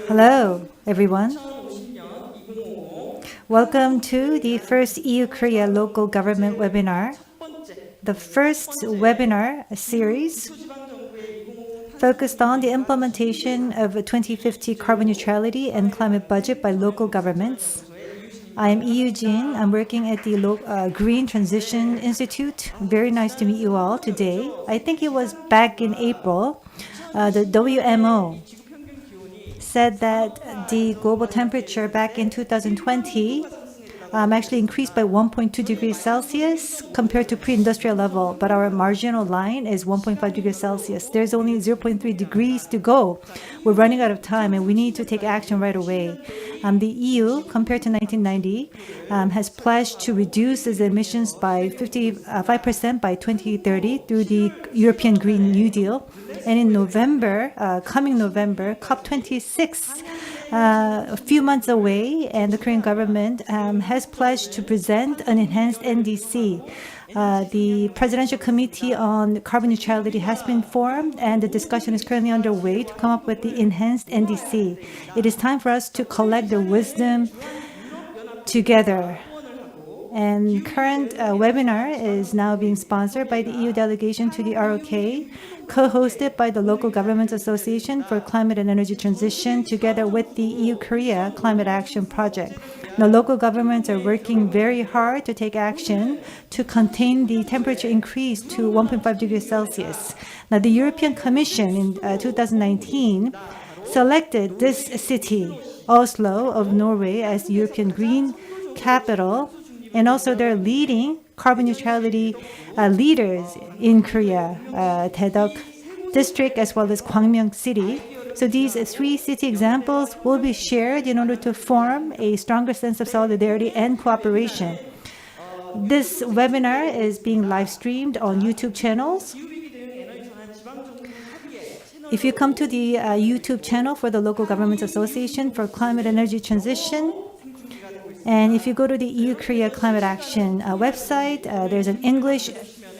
Hello, everyone. Welcome to the first EU-Korea local government webinar, the first webinar series focused on the implementation of a 2050 carbon neutrality and climate budget by local governments. I am Yu-jin. I'm working at the Green Transition Institute. Very nice to meet you all today. I think it was back in April, the WMO said that the global temperature back in 2020 actually increased by 1.2 degrees Celsius compared to pre-industrial level, but our marginal line is 1.5 degrees Celsius. There's only 0.3 degrees to go. We're running out of time and we need to take action right away. The EU, compared to 1990, has pledged to reduce its emissions by 55% by 2030 through the European Green New Deal. And in November, coming November, COP26, a few months away, and the Korean government has pledged to present an enhanced NDC. The Presidential Committee on Carbon Neutrality has been formed, and the discussion is currently underway to come up with the enhanced NDC. It is time for us to collect the wisdom together. And current webinar is now being sponsored by the EU delegation to the ROK, co-hosted by the Local Governments Association for Climate and Energy Transition, together with the EU-Korea Climate Action Project. The local governments are working very hard to take action to contain the temperature increase to 1.5 degrees Celsius. Now, the European Commission in 2019 selected this city, Oslo of Norway, as the European Green Capital, and also they're leading carbon neutrality leaders in Korea, Daedeok district as well as Gwangmyeong city. So these three city examples will be shared in order to form a stronger sense of solidarity and cooperation. This webinar is being live streamed on YouTube channels. If you come to the YouTube channel for the Local Governments Association for Climate and Energy Transition, and if you go to the EU-Korea Climate Action website, there's an English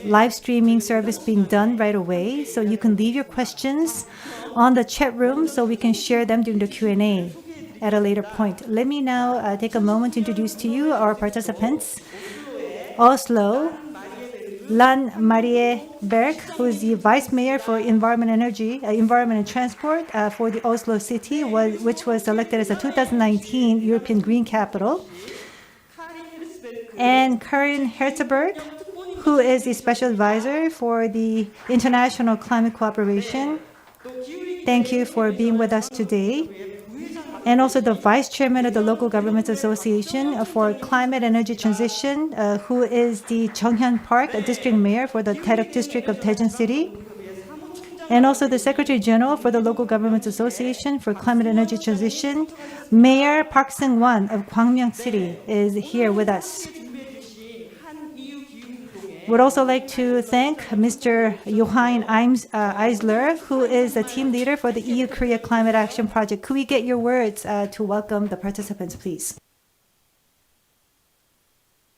live streaming service being done right away. So you can leave your questions on the chat room so we can share them during the Q&A at a later point. Let me now take a moment to introduce to you our participants. Oslo, Lan Marie Berg, who is the Vice Mayor for Environment and Transport for the Oslo City, which was selected as the 2019 European Green Capital. And Karine Hertzberg, who is the Special Advisor for the International Climate Cooperation. Thank you for being with us today. And also the Vice Chairman of the Local Governments Association for Climate and Energy Transition, who is the Jeong-hyeon Park District Mayor for the Daedeok District of Daejeon City. And also the Secretary General for the Local Governments Association for Climate and Energy Transition, Mayor Park Seung-won of Gwangmyeong City is here with us. Would also like to thank Mr. Johan Eisler, who is the team leader for the EU-Korea Climate Action Project. Could we get your words to welcome the participants, please?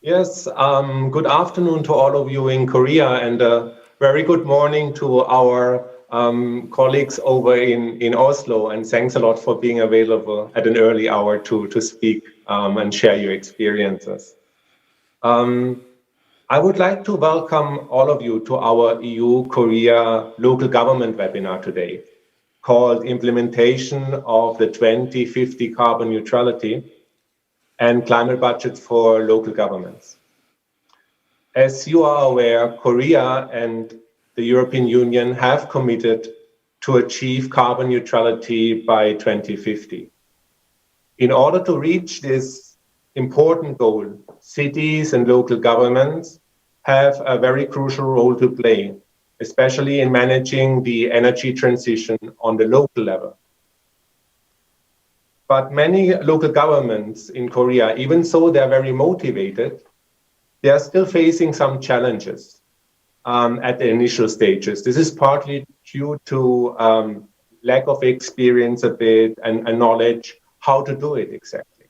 Yes, good afternoon to all of you in Korea, and a very good morning to our colleagues over in Oslo, and thanks a lot for being available at an early hour to speak and share your experiences. I would like to welcome all of you to our EU-Korea local government webinar today, called Implementation of the 2050 Carbon Neutrality and Climate Budget for Local Governments. As you are aware, Korea and the European Union have committed to achieve carbon neutrality by 2050. In order to reach this important goal, cities and local governments have a very crucial role to play, especially in managing the energy transition on the local level. But many local governments in Korea, even though they're very motivated, they are still facing some challenges at the initial stages. This is partly due to lack of experience a bit and knowledge how to do it exactly.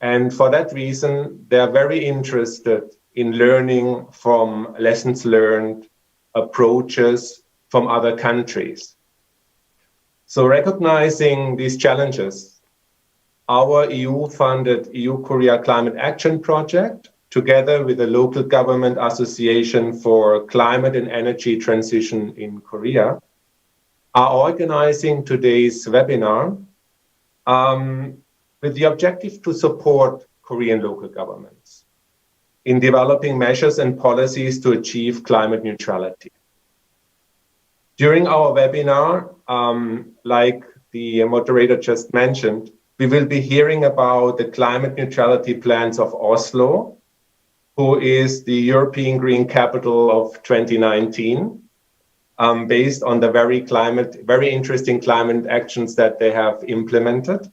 And for that reason, they are very interested in learning from lessons learned, approaches from other countries. So recognizing these challenges, our EU-funded EU-Korea Climate Action Project, together with the local government association for climate and energy transition in Korea, are organizing today's webinar with the objective to support Korean local governments in developing measures and policies to achieve climate neutrality. During our webinar, like the moderator just mentioned, we will be hearing about the climate neutrality plans of Oslo, who is the European Green Capital of 2019, based on the very interesting climate actions that they have implemented.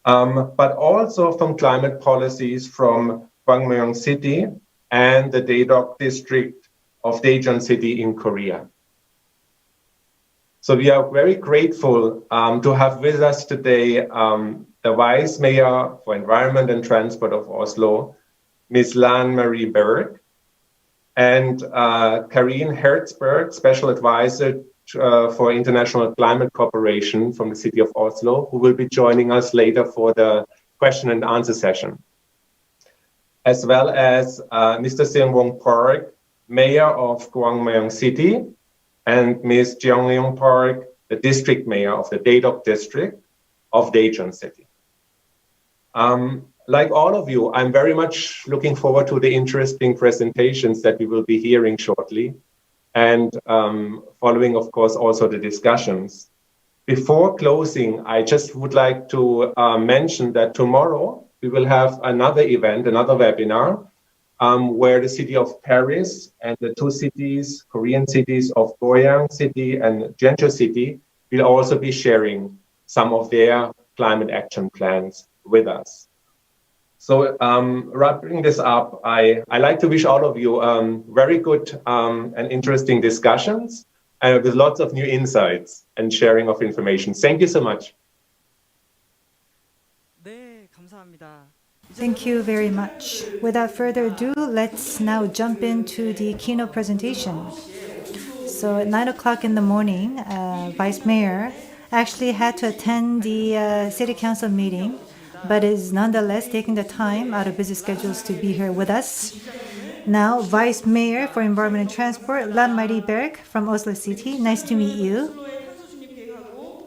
But also from climate policies from Gwangmyeong City and the Daedeok district of Daejeon City in Korea. So we are very grateful to have with us today the Vice Mayor for Environment and Transport of Oslo, Ms. Lan Marie Berg, and Karine Hertzberg, Special Advisor for International Climate Cooperation from the City of Oslo, who will be joining us later for the question and answer session. As well as Mr. Seung-won Park, Mayor of Gwangmyeong City, and Ms. Jeong-hyeon Park, the District Mayor of the Daedeok District of Daejeon City. Like all of you, I'm very much looking forward to the interesting presentations that we will be hearing shortly, and following, of course, also the discussions. Before closing, I just would like to mention that tomorrow we will have another event, another webinar, where the city of Paris and the two cities, Korean cities of Gwangmyeong City and Jeonghyeon City, will also be sharing some of their climate action plans with us. So wrapping this up, I like to wish all of you very good and interesting discussions with lots of new insights and sharing of information. Thank you so much. Thank you very much. Without further ado, let's now jump into the keynote presentation. So at 9 o'clock in the morning, Vice Mayor actually had to attend the City Council meeting, but is nonetheless taking the time out of busy schedules to be here with us. Now, Vice Mayor for Environment and Transport, Lan Marie Berg from Oslo City. Nice to meet you.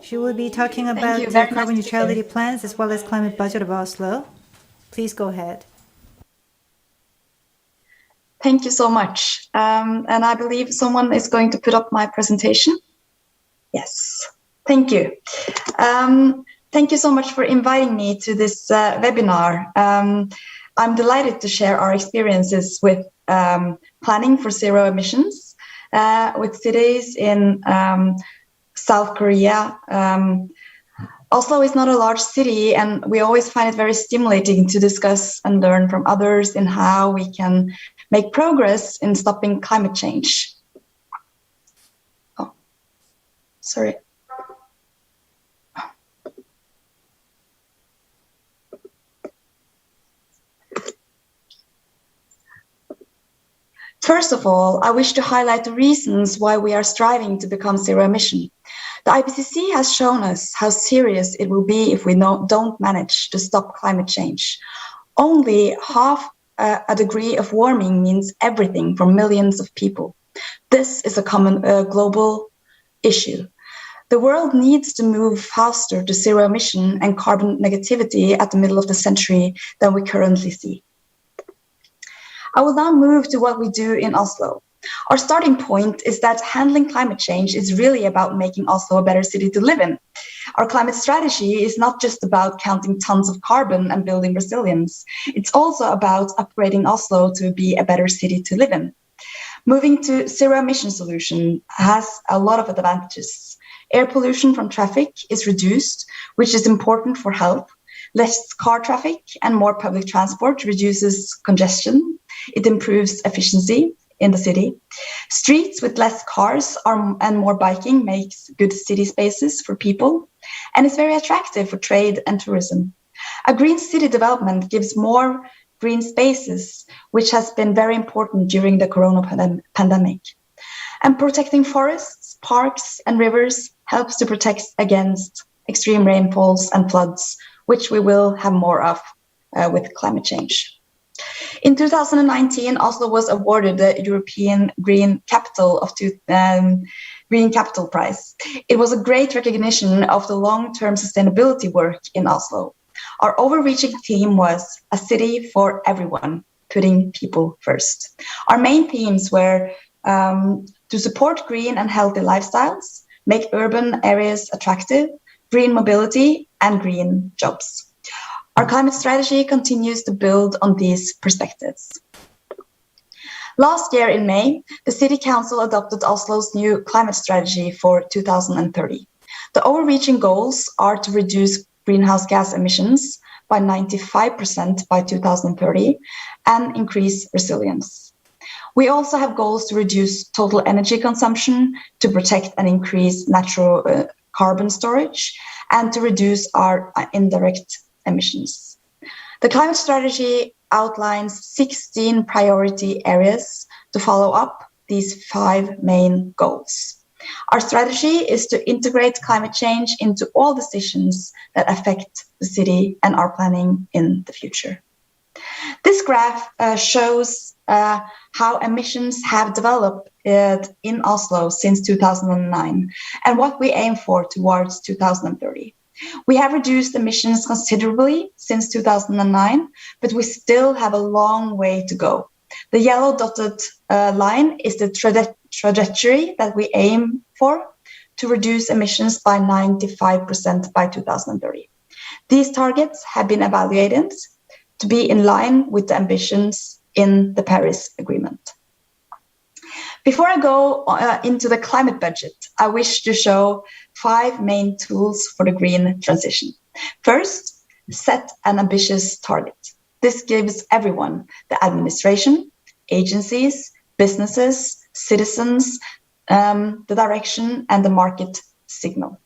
She will be talking about the carbon neutrality plans as well as climate budget of Oslo. Please go ahead. Thank you so much. And I believe someone is going to put up my presentation. Yes, thank you. Thank you so much for inviting me to this webinar. I'm delighted to share our experiences with planning for zero emissions with cities in South Korea. Oslo is not a large city, and we always find it very stimulating to discuss and learn from others in how we can make progress in stopping climate change. Oh, sorry. First of all, I wish to highlight the reasons why we are striving to become zero emission. The IPCC has shown us how serious it will be if we don't manage to stop climate change. Only half a degree of warming means everything for millions of people. This is a common global issue. The world needs to move faster to zero emission and carbon negativity at the middle of the century than we currently see. I will now move to what we do in Oslo. Our starting point is that handling climate change is really about making Oslo a better city to live in. Our climate strategy is not just about counting tons of carbon and building resilience. It's also about upgrading Oslo to be a better city to live in. Moving to zero emission solution has a lot of advantages. Air pollution from traffic is reduced, which is important for health. Less car traffic and more public transport reduces congestion. It improves efficiency in the city. Streets with less cars and more biking makes good city spaces for people, and it's very attractive for trade and tourism. A green city development gives more green spaces, which has been very important during the corona pandemic. And protecting forests, parks, and rivers helps to protect against extreme rainfalls and floods, which we will have more of with climate change. In 2019, Oslo was awarded the European Green Capital Green Capital Prize. It was a great recognition of the long-term sustainability work in Oslo. Our overreaching theme was a city for everyone, putting people first. Our main themes were to support green and healthy lifestyles, make urban areas attractive, green mobility, and green jobs. Our climate strategy continues to build on these perspectives. Last year in May, the City Council adopted Oslo's new climate strategy for 2030. The overreaching goals are to reduce greenhouse gas emissions by 95% by 2030 and increase resilience. We also have goals to reduce total energy consumption, to protect and increase natural carbon storage, and to reduce our indirect emissions. The climate strategy outlines 16 priority areas to follow up these 5 main goals. Our strategy is to integrate climate change into all decisions that affect the city and our planning in the future. This graph shows how emissions have developed in Oslo since 2009 and what we aim for towards 2030. We have reduced emissions considerably since 2009, but we still have a long way to go. The yellow dotted line is the trajectory that we aim for to reduce emissions by 95% by 2030. These targets have been evaluated to be in line with the ambitions in the Paris Agreement. Before I go into the climate budget, I wish to show 5 main tools for the green transition. First, set an ambitious target. This gives everyone, the administration, agencies, businesses, citizens, the direction and the market signal.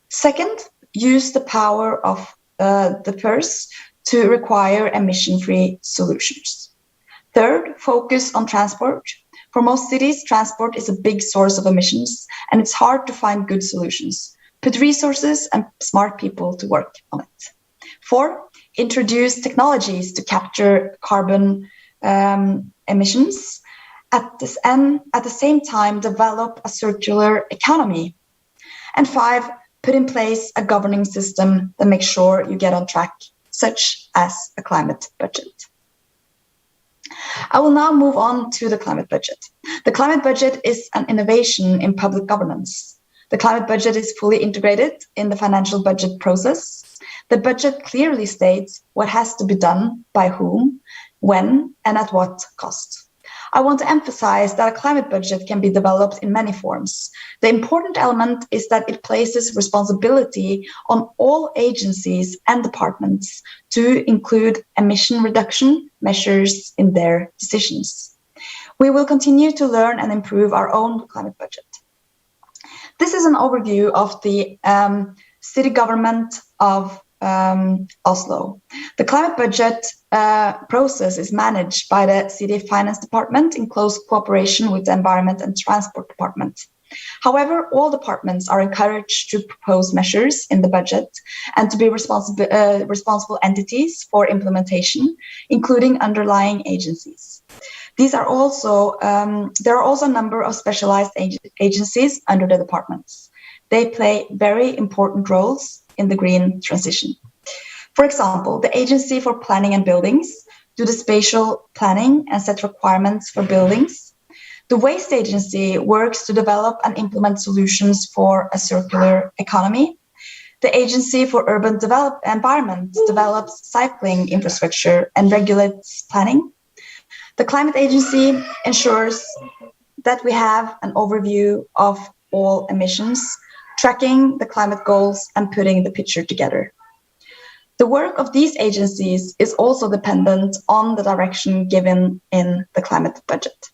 Second, use the power of the purse to require emission-free solutions. Third, focus on transport. For most cities, transport is a big source of emissions, and it's hard to find good solutions. Put resources and smart people to work on it. 4, introduce technologies to capture carbon emissions. At the same time, develop a circular economy. And 5, put in place a governing system that makes sure you get on track, such as a climate budget. I will now move on to the climate budget. The climate budget is an innovation in public governance. The climate budget is fully integrated in the financial budget process. The budget clearly states what has to be done by whom, when, and at what cost. I want to emphasize that a climate budget can be developed in many forms. The important element is that it places responsibility on all agencies and departments to include emission reduction measures in their decisions. We will continue to learn and improve our own climate budget. This is an overview of the city government of Oslo. The climate budget process is managed by the City Finance Department in close cooperation with the Environment and Transport Department. However, all departments are encouraged to propose measures in the budget and to be responsible entities for implementation, including underlying agencies. There are also a number of specialized agencies under the departments. They play very important roles in the green transition. For example, the Agency for Planning and Buildings do the spatial planning and set requirements for buildings. The Waste Agency works to develop and implement solutions for a circular economy. The Agency for Urban Environment develops cycling infrastructure and regulates planning. The Climate Agency ensures that we have an overview of all emissions, tracking the climate goals and putting the picture together. The work of these agencies is also dependent on the direction given in the climate budget.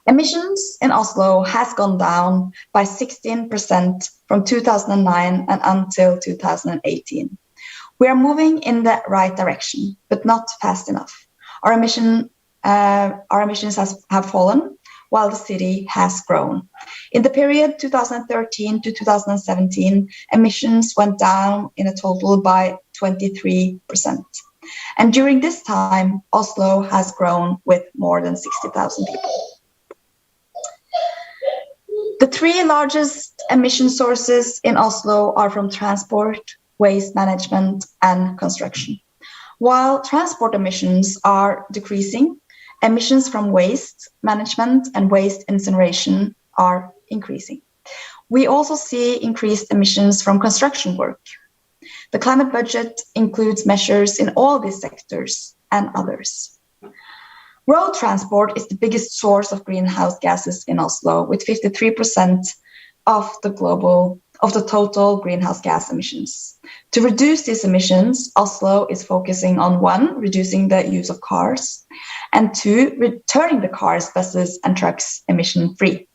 Emissions in Oslo has gone down by 16% from 2009 and until 2018. We are moving in the right direction, but not fast enough. Our emissions have fallen while the city has grown. In the period 2013 to 2017, emissions went down in a total by 23%. And during this time, Oslo has grown with more than 60,000 people. The three largest emission sources in Oslo are from transport, waste management, and construction. While transport emissions are decreasing, emissions from waste management and waste incineration are increasing. We also see increased emissions from construction work. The climate budget includes measures in all these sectors and others. Road transport is the biggest source of greenhouse gases in Oslo, with 53% of the total greenhouse gas emissions. To reduce these emissions, Oslo is focusing on 1, reducing the use of cars, and 2, returning the cars, buses, and trucks emission-free.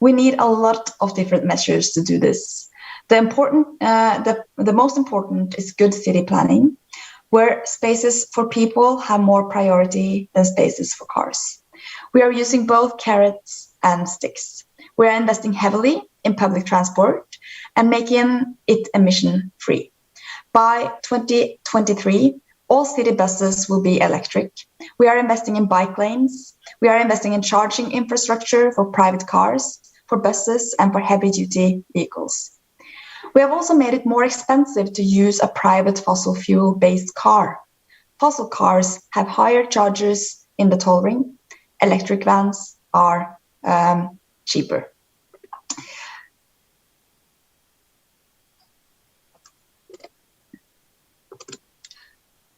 We need a lot of different measures to do this. The most important is good city planning, where spaces for people have more priority than spaces for cars. We are using both carrots and sticks. We are investing heavily in public transport and making it emission-free. By 2023, all city buses will be electric. We are investing in bike lanes. We are investing in charging infrastructure for private cars, for buses, and for heavy-duty vehicles. We have also made it more expensive to use a private fossil fuel-based car. Fossil cars have higher charges in the toll ring. Electric vans are cheaper.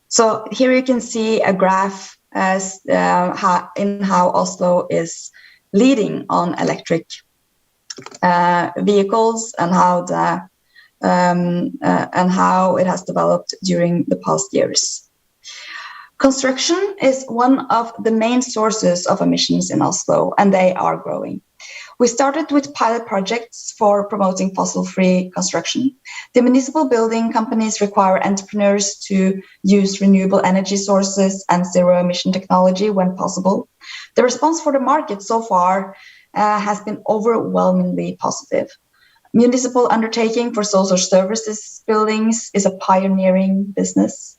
So here you can see a graph as how Oslo is leading on electric vehicles and how it has developed during the past years. Construction is one of the main sources of emissions in Oslo, and they are growing. We started with pilot projects for promoting fossil-free construction. The municipal building companies require entrepreneurs to use renewable energy sources and zero-emission technology when possible. The response for the market so far has been overwhelmingly positive. Municipal undertaking for social services buildings is a pioneering business.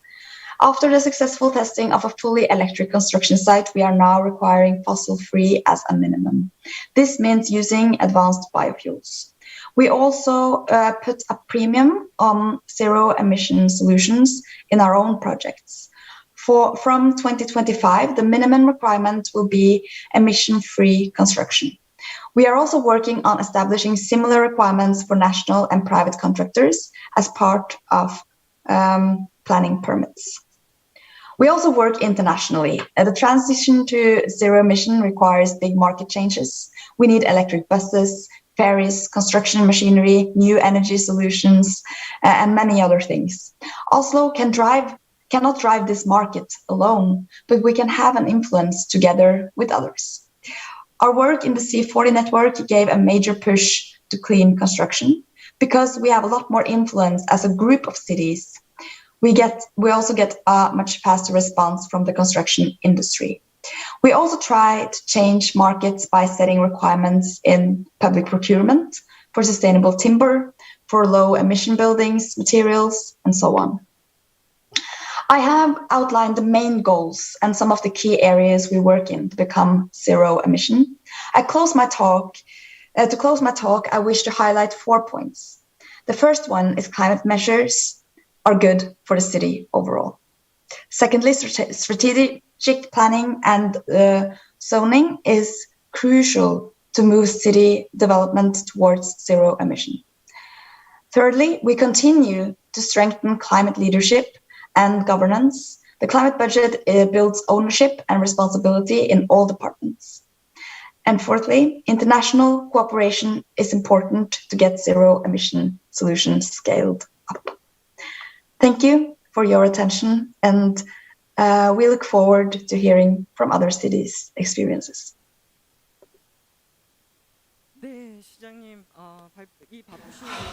After the successful testing of a fully electric construction site, we are now requiring fossil-free as a minimum. This means using advanced biofuels. We also put a premium on zero-emission solutions in our own projects. From 2025, the minimum requirement will be emission-free construction. We are also working on establishing similar requirements for national and private contractors as part of planning permits. We also work internationally. The transition to zero emission requires big market changes. We need electric buses, ferries, construction machinery, new energy solutions, and many other things. Oslo cannot drive this market alone, but we can have an influence together with others. Our work in the C40 network gave a major push to clean construction because we have a lot more influence as a group of cities. We also get a much faster response from the construction industry. We also try to change markets by setting requirements in public procurement for sustainable timber, for low emission buildings, materials, and so on. I have outlined the main goals and some of the key areas we work in to become zero emission. To close my talk, I wish to highlight 4 points. The first one is climate measures are good for the city overall. Secondly, strategic planning and zoning is crucial to move city development towards zero emission. Thirdly, we continue to strengthen climate leadership and governance. The climate budget builds ownership and responsibility in all departments. And fourthly, international cooperation is important to get zero emission solutions scaled up. Thank you for your attention, and we look forward to hearing from other cities' experiences.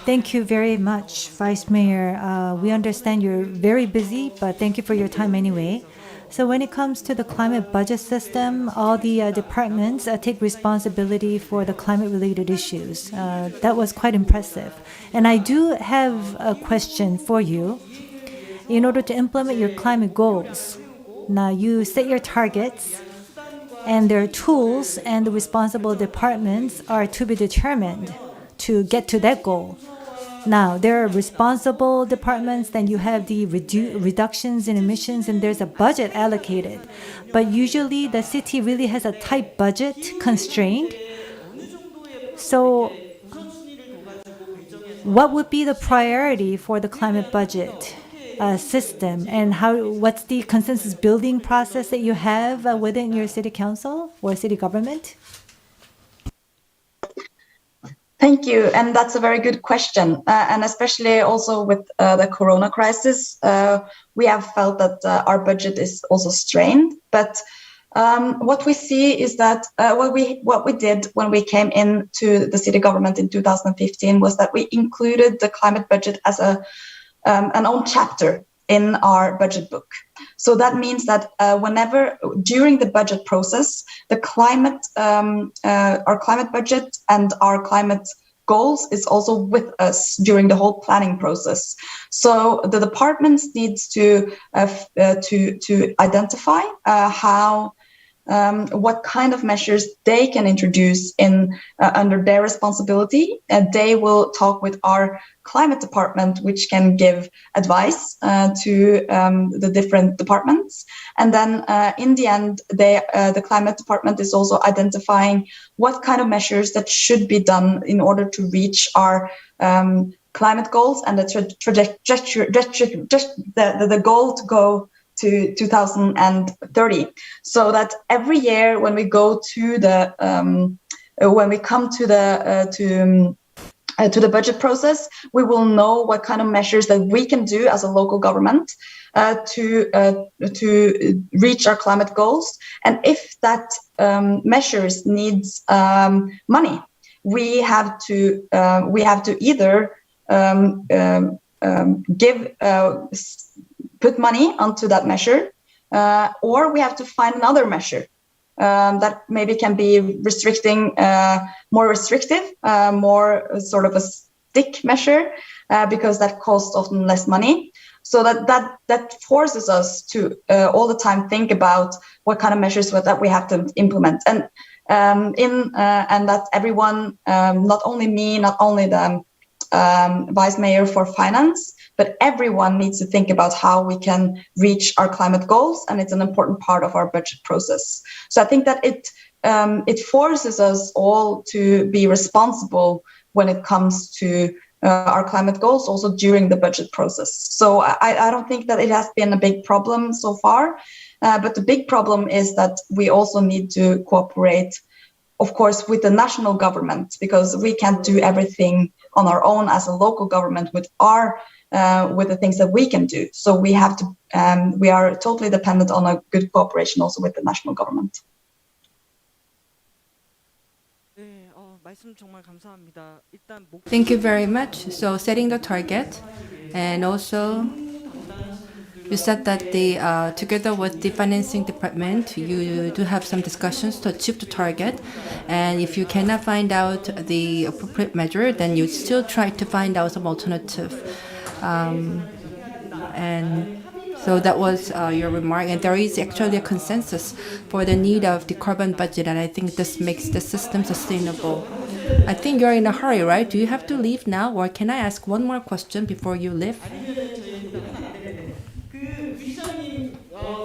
Thank you very much, Vice Mayor. We understand you're very busy, but thank you for your time anyway. So when it comes to the climate budget system, all the departments take responsibility for the climate-related issues. That was quite impressive. And I do have a question for you. In order to implement your climate goals, now you set your targets, and their tools and the responsible departments are to be determined to get to that goal. Now, there are responsible departments, then you have the reductions in emissions, and there's a budget allocated. But usually the city really has a tight budget constraint. So what would be the priority for the climate budget system, and what's the consensus building process that you have within your city council or city government? Thank you, and that's a very good question. And especially also with the Corona crisis, we have felt that our budget is also strained. But what we see is that what we did when we came into the city government in 2015 was that we included the climate budget as an own chapter in our budget book. So that means that whenever during the budget process, our climate budget and our climate goals is also with us during the whole planning process. So the departments needs to identify what kind of measures they can introduce under their responsibility, and they will talk with our climate department, which can give advice to the different departments. And then in the end, the climate department is also identifying what kind of measures that should be done in order to reach our climate goals and the goal to go to 2030, so that every year when we go to the when we come to the budget process, we will know what kind of measures that we can do as a local government to reach our climate goals, and if that measures needs money, we have to either put money onto that measure, or we have to find another measure that maybe can be more restrictive, more sort of a stick measure, because that costs often less money. So that forces us to all the time think about what kind of measures that we have to implement, and that everyone, not only me, not only the vice mayor for finance, but everyone needs to think about how we can reach our climate goals, and it's an important part of our budget process. So I think that it forces us all to be responsible when it comes to our climate goals, also during the budget process. So I don't think that it has been a big problem so far, but the big problem is that we also need to cooperate, of course, with the national government, because we can't do everything on our own as a local government with the things that we can do. So we have to. We are totally dependent on a good cooperation also with the national government. Thank you very much. So setting the target, and also you said that together with the financing department, you do have some discussions to achieve the target. And if you cannot find out the appropriate measure, then you still try to find out some alternative. And so that was your remark. And there is actually a consensus for the need of the carbon budget. And I think this makes the system sustainable. I think you're in a hurry, right? Do you have to leave now? Or can I ask one more question before you leave?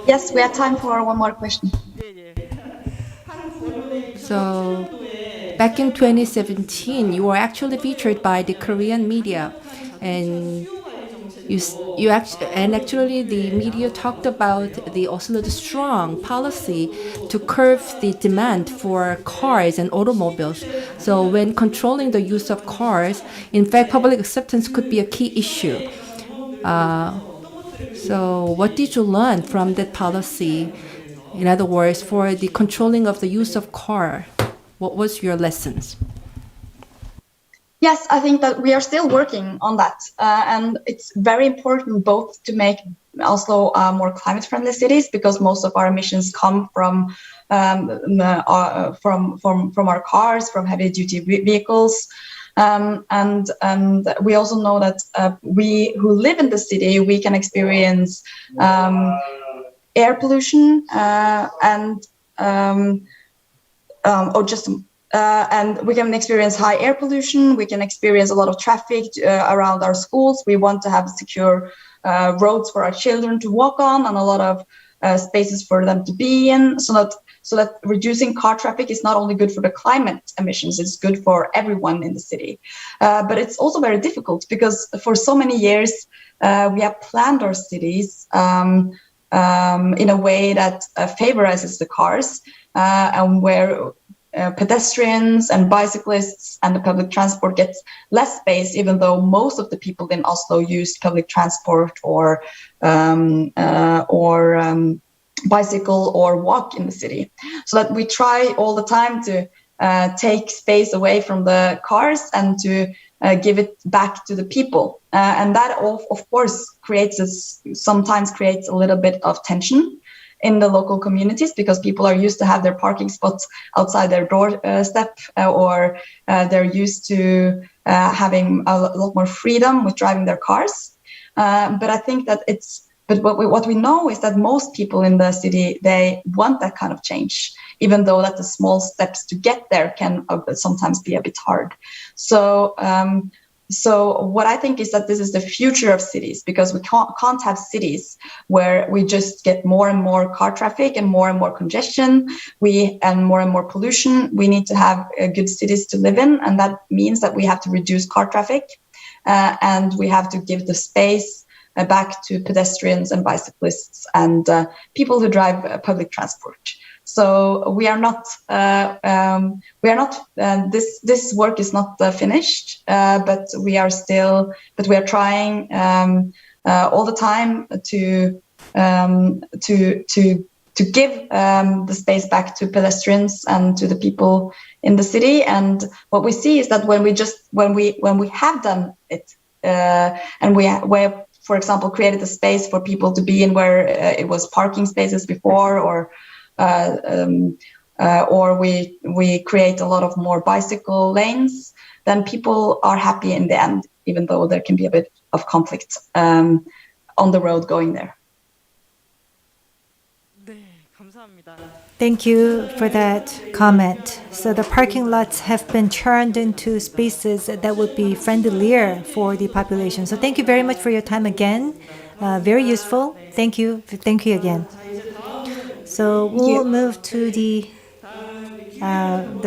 Yes, we have time for one more question. So, back in 2017, you were actually featured by the Korean media, and actually the media talked about the Oslo's strong policy to curb the demand for cars and automobiles. So, when controlling the use of cars, in fact, public acceptance could be a key issue. So what did you learn from that policy? In other words, for the controlling of the use of car, what was your lessons? Yes, I think that we are still working on that. And it's very important both to make Oslo more climate-friendly cities because most of our emissions come from our cars, from heavy-duty vehicles. And we also know that we who live in the city, we can experience air pollution and we can experience high air pollution. We can experience a lot of traffic around our schools. We want to have secure roads for our children to walk on and a lot of spaces for them to be in, so that reducing car traffic is not only good for the climate emissions, it's good for everyone in the city. But it's also very difficult because for so many years we have planned our cities in a way that favorizes the cars and where pedestrians and bicyclists and the public transport gets less space, even though most of the people in Oslo use public transport or bicycle or walk in the city. So that we try all the time to take space away from the cars and to give it back to the people. And that, of course, sometimes creates a little bit of tension in the local communities because people are used to have their parking spots outside their doorstep or they're used to having a lot more freedom with driving their cars. But I think that what we know is that most people in the city, they want that kind of change, even though that the small steps to get there can sometimes be a bit hard. So what I think is that this is the future of cities, because we can't have cities where we just get more and more car traffic and more congestion and more pollution. We need to have good cities to live in, and that means that we have to reduce car traffic and we have to give the space back to pedestrians and bicyclists and people who drive public transport. So we are not. This work is not finished, but we are trying all the time to give the space back to pedestrians and to the people in the city. And what we see is that when we have done it, and we have, for example, created a space for people to be in where it was parking spaces before, or we create a lot of more bicycle lanes, then people are happy in the end, even though there can be a bit of conflict on the road going there. Thank you for that comment. So the parking lots have been turned into spaces that would be friendlier for the population. So thank you very much for your time again. Very useful. Thank you. Thank you again. So we'll move to the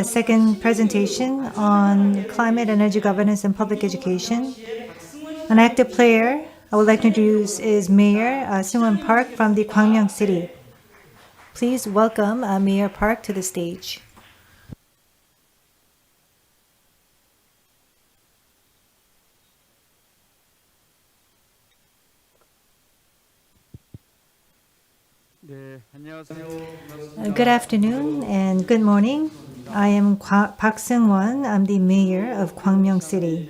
second presentation on climate, energy governance, and public education. An active player I would like to introduce is Mayor Seung-won Park from the Gwangmyeong City. Please welcome Mayor Park to the stage. Good afternoon and good morning. I am Park Seung-won. I'm the mayor of Gwangmyeong City.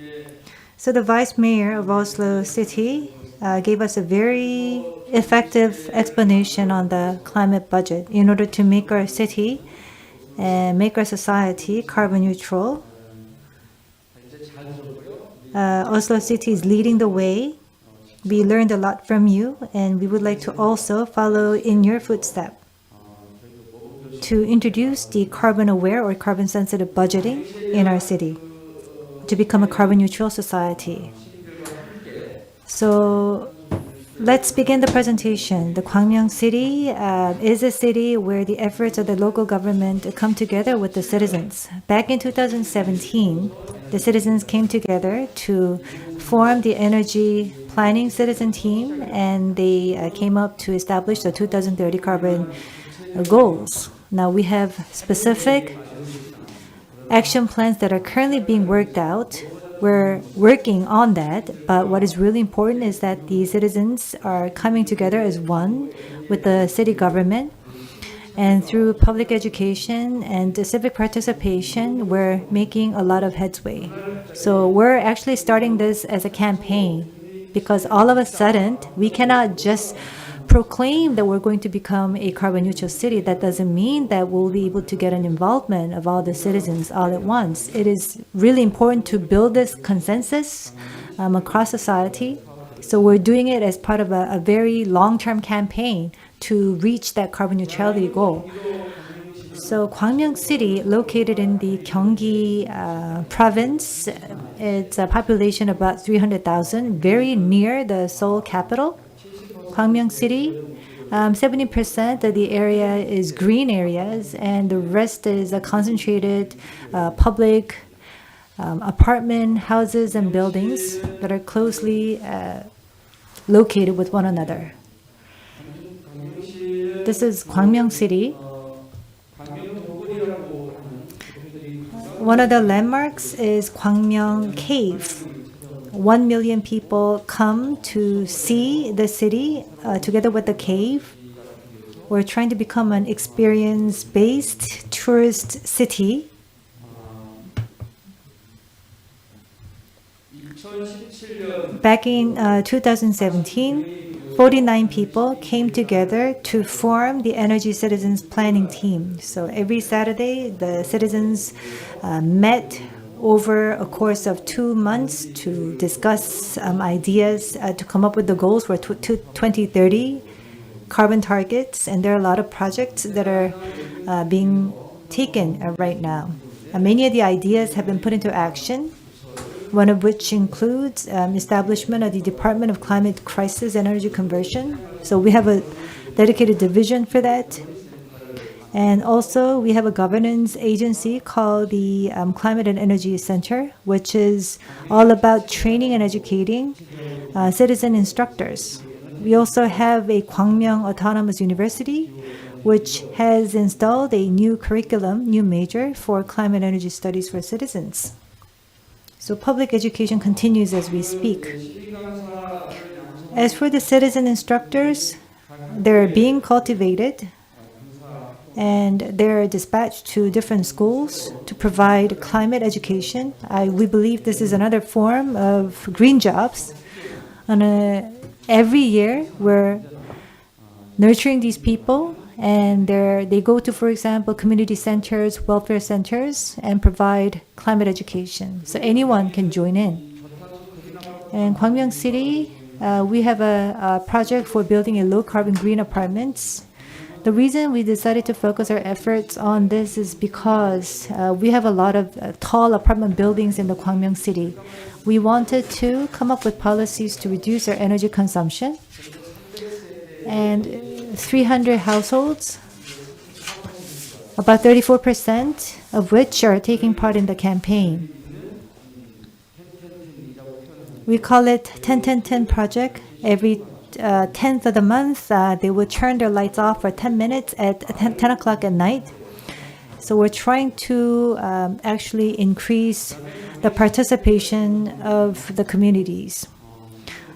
So the vice mayor of Oslo City gave us a very effective explanation on the climate budget in order to make our city and make our society carbon neutral. Oslo City is leading the way. We learned a lot from you, and we would like to also follow in your footsteps to introduce the carbon-aware or carbon-sensitive budgeting in our city to become a carbon-neutral society. So let's begin the presentation. The Gwangmyeong City is a city where the efforts of the local government come together with the citizens. Back in 2017, the citizens came together to form the energy planning citizen team, and they came up to establish the 2030 carbon goals. Now we have specific action plans that are currently being worked out. We're working on that, but what is really important is that the citizens are coming together as one with the city government. And through public education and civic participation, we're making a lot of headway. So we're actually starting this as a campaign. because all of a sudden we cannot just proclaim that we're going to become a carbon neutral city. That doesn't mean that we'll be able to get an involvement of all the citizens all at once. It is really important to build this consensus across society. So we're doing it as part of a very long-term campaign to reach that carbon neutrality goal. So Gwangmyeong City, located in the Gyeonggi province, it's a population about 300,000, very near the Seoul capital. Gwangmyeong City, 70% of the area is green areas, and the rest is a concentrated public apartment, houses, and buildings that are closely located with one another. This is Gwangmyeong City. One of the landmarks is Gwangmyeong Cave. 1 million people come to see the city together with the cave. We're trying to become an experience-based tourist city. Back in 2017, 49 people came together to form the Energy Citizens Planning Team. So every Saturday, the citizens met over a course of 2 months to discuss ideas to come up with the goals for 2030 carbon targets. And there are a lot of projects that are being taken right now. Many of the ideas have been put into action, one of which includes establishment of the Department of Climate Crisis and Energy Conversion. So we have a dedicated division for that. And also, we have a governance agency called the Climate and Energy Center, which is all about training and educating citizen instructors. We also have a Gwangmyeong Autonomous University, which has installed a new curriculum, new major for climate energy studies for citizens. So public education continues as we speak. As for the citizen instructors, they're being cultivated, and they're dispatched to different schools to provide climate education. We believe this is another form of green jobs. Every year, we're nurturing these people, and they go to, for example, community centers, welfare centers, and provide climate education. So anyone can join in. In Gwangmyeong City, we have a project for building a low-carbon green apartments. The reason we decided to focus our efforts on this is because we have a lot of tall apartment buildings in the Gwangmyeong City. We wanted to come up with policies to reduce our energy consumption. And 300 households, about 34% of which are taking part in the campaign. We call it 10-10-10 project. Every 10th of the month, they will turn their lights off for 10 minutes at 10 o'clock at night. So we're trying to actually increase the participation of the communities.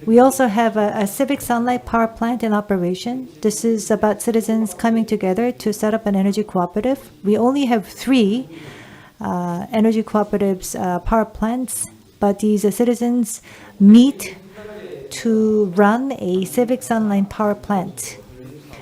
We also have a civic sunlight power plant in operation. This is about citizens coming together to set up an energy cooperative. We only have 3 energy cooperatives power plants, but these citizens meet to run a civic sunlight power plant.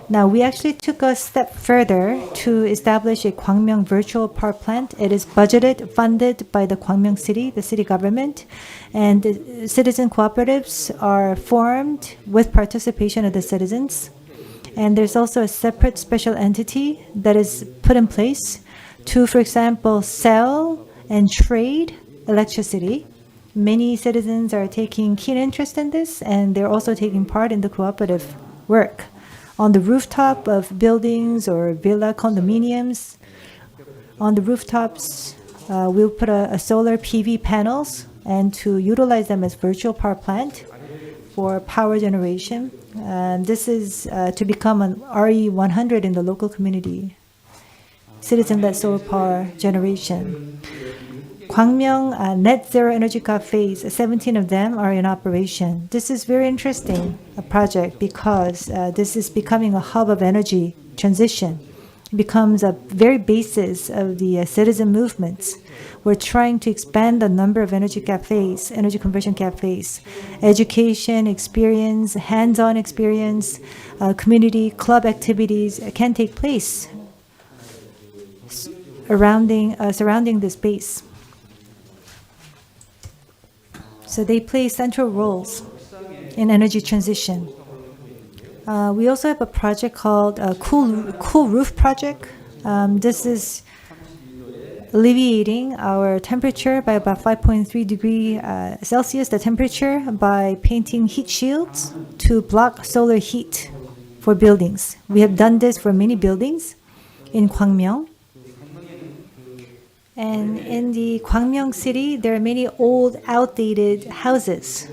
Now, we actually took a step further to establish a Gwangmyeong virtual power plant. It is budgeted, funded by the Gwangmyeong City, the city government, and the citizen cooperatives are formed with participation of the citizens. And there's also a separate special entity that is put in place to, for example, sell and trade electricity. Many citizens are taking keen interest in this, and they're also taking part in the cooperative work. On the rooftop of buildings or villa condominiums, on the rooftops, we'll put a solar PV panels and to utilize them as virtual power plant for power generation. And this is to become an RE100 in the local community, citizen-led solar power generation. Gwangmyeong Net Zero Energy Cafes, 17 of them are in operation. This is very interesting, a project, because this is becoming a hub of energy transition. becomes a very basis of the citizen movements. We're trying to expand the number of energy cafes, energy conversion cafes, education, experience, hands-on experience, community club activities can take place surrounding this base. So they play central roles in energy transition. We also have a project called Cool Roof Project. This is alleviating our temperature by about 5.3 degrees Celsius, the temperature, by painting heat shields to block solar heat for buildings. We have done this for many buildings in Gwangmyeong. And in the Gwangmyeong city, there are many old, outdated houses.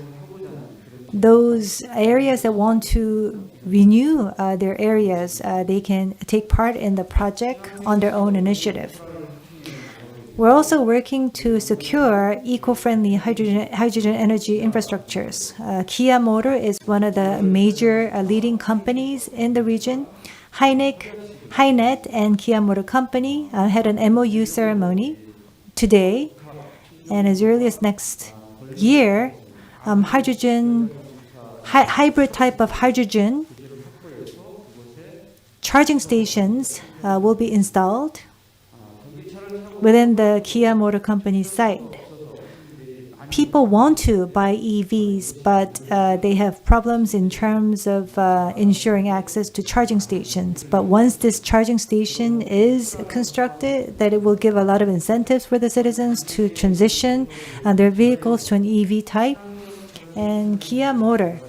Those areas that want to renew their areas, they can take part in the project on their own initiative. We're also working to secure eco-friendly hydrogen energy infrastructures. Kia Motor is one of the major leading companies in the region. HyNet and Kia Motor Company had an MOU ceremony today, and as early as next year, hybrid type of hydrogen charging stations will be installed within the Kia Motor Company site. People want to buy EVs, but they have problems in terms of ensuring access to charging stations. But once this charging station is constructed, that it will give a lot of incentives for the citizens to transition their vehicles to an EV type. And Kia Motor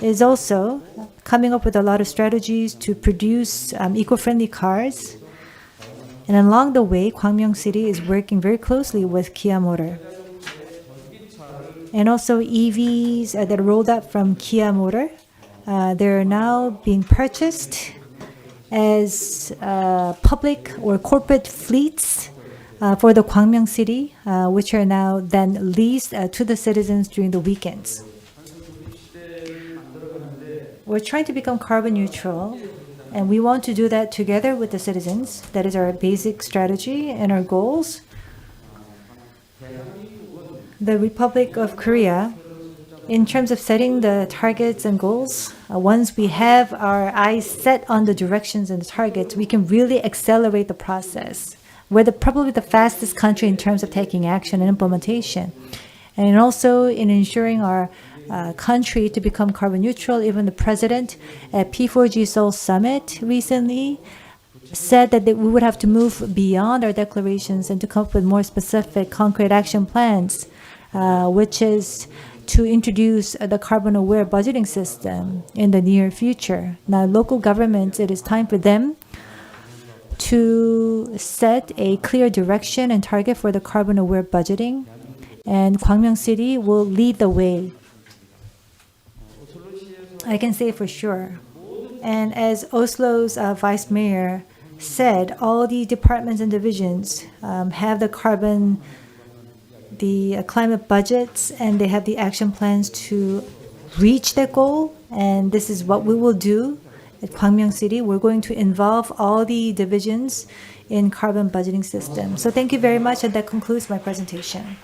is also coming up with a lot of strategies to produce eco-friendly cars. And along the way, Gwangmyeong City is working very closely with Kia Motor. And also EVs that rolled out from Kia Motor, they're now being purchased as public or corporate fleets for the Gwangmyeong City, which are now then leased to the citizens during the weekends. We're trying to become carbon neutral, and we want to do that together with the citizens. That is our basic strategy and our goals. The Republic of Korea, in terms of setting the targets and goals, once we have our eyes set on the directions and the targets, we can really accelerate the process. We're probably the fastest country in terms of taking action and implementation. And also in ensuring our country to become carbon neutral. Even the president at P4G Seoul Summit recently said that we would have to move beyond our declarations and to come up with more specific, concrete action plans, which is to introduce the carbon-aware budgeting system in the near future. Now, local governments, it is time for them to set a clear direction and target for the carbon-aware budgeting, and Gwangmyeong City will lead the way. I can say for sure. And as Oslo's vice mayor said, all the departments and divisions have the climate budgets, and they have the action plans to reach that goal. And this is what we will do at Gwangmyeong City. We're going to involve all the divisions in carbon budgeting system. So thank you very much, and that concludes my presentation.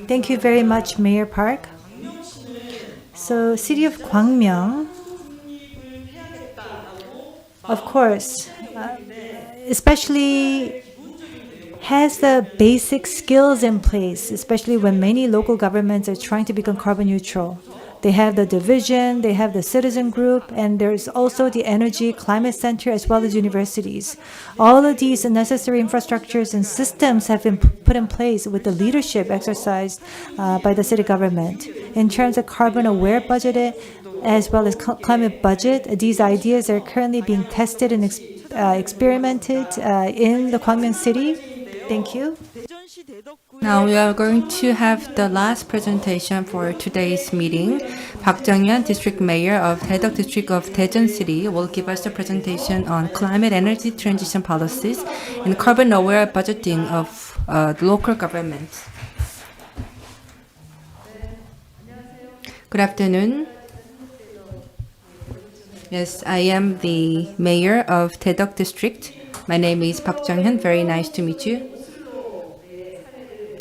Thank you very much, Mayor Park. So, City of Gwangmyeong, of course, especially has the basic skills in place, especially when many local governments are trying to become carbon neutral. They have the division, they have the citizen group, and there's also the energy climate center as well as universities. All of these necessary infrastructures and systems have been put in place with the leadership exercised by the city government. In terms of carbon-aware budget as well as climate budget, these ideas are currently being tested and experimented in the Gwangmyeong City. Thank you. Now we are going to have the last presentation for today's meeting. Park Jeong-hyeon, District Mayor of Daedeok District of Daejeon City, will give us a presentation on climate energy transition policies and carbon-aware budgeting of the local government. Good afternoon. Yes, I am the mayor of Daedeok district. My name is Park Jeong-hyeon. Very nice to meet you.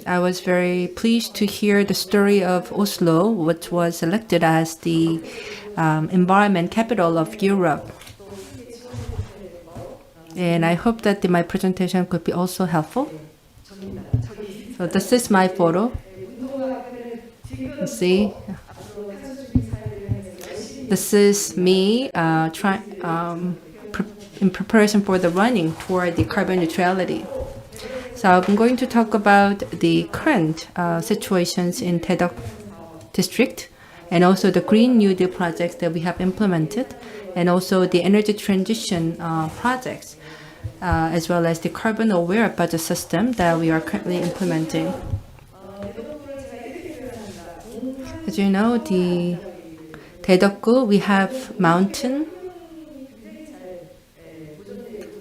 I was very pleased to hear the story of Oslo, which was selected as the environment capital of Europe. And I hope that my presentation could be also helpful. So this is my photo. You see, this is me in preparation for the running toward the carbon neutrality. So I'm going to talk about the current situations in Daedeok district, and also the Green New Deal projects that we have implemented, and also the energy transition projects, as well as the carbon aware budget system that we are currently implementing. As you know, the Daedeok, we have mountain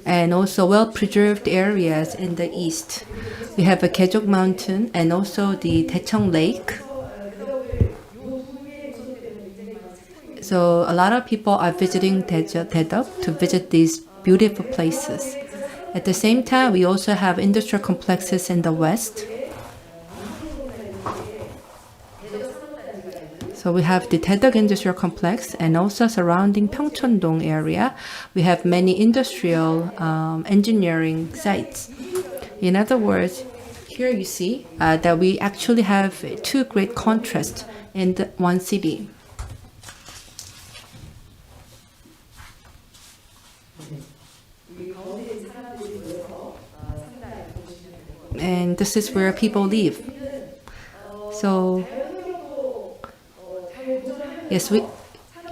and also well-preserved areas in the east. We have a Daejeon mountain and also the Daejeon lake. So a lot of people are visiting Daedeok to visit these beautiful places. At the same time, we also have industrial complexes in the west. So we have the Daedeok Industrial Complex and also surrounding Pyeongcheon-dong area. We have many industrial engineering sites. In other words, here you see that we actually have two great contrasts in one city. And this is where people live. So yes,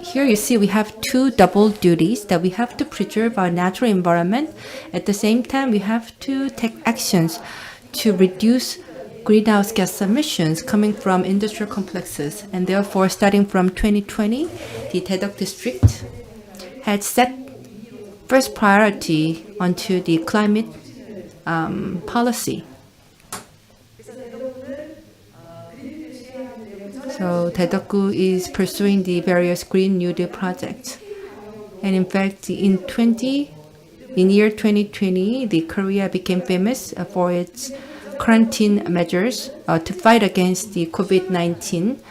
here you see we have two double duties, that we have to preserve our natural environment. At the same time, we have to take actions to reduce greenhouse gas emissions coming from industrial complexes. And therefore, starting from 2020, the Daedeok district had set first priority onto the climate policy. So Daedeok is pursuing the various Green New Deal projects. And in fact, in year 2020, the Korea became famous for its quarantine measures to fight against the COVID-19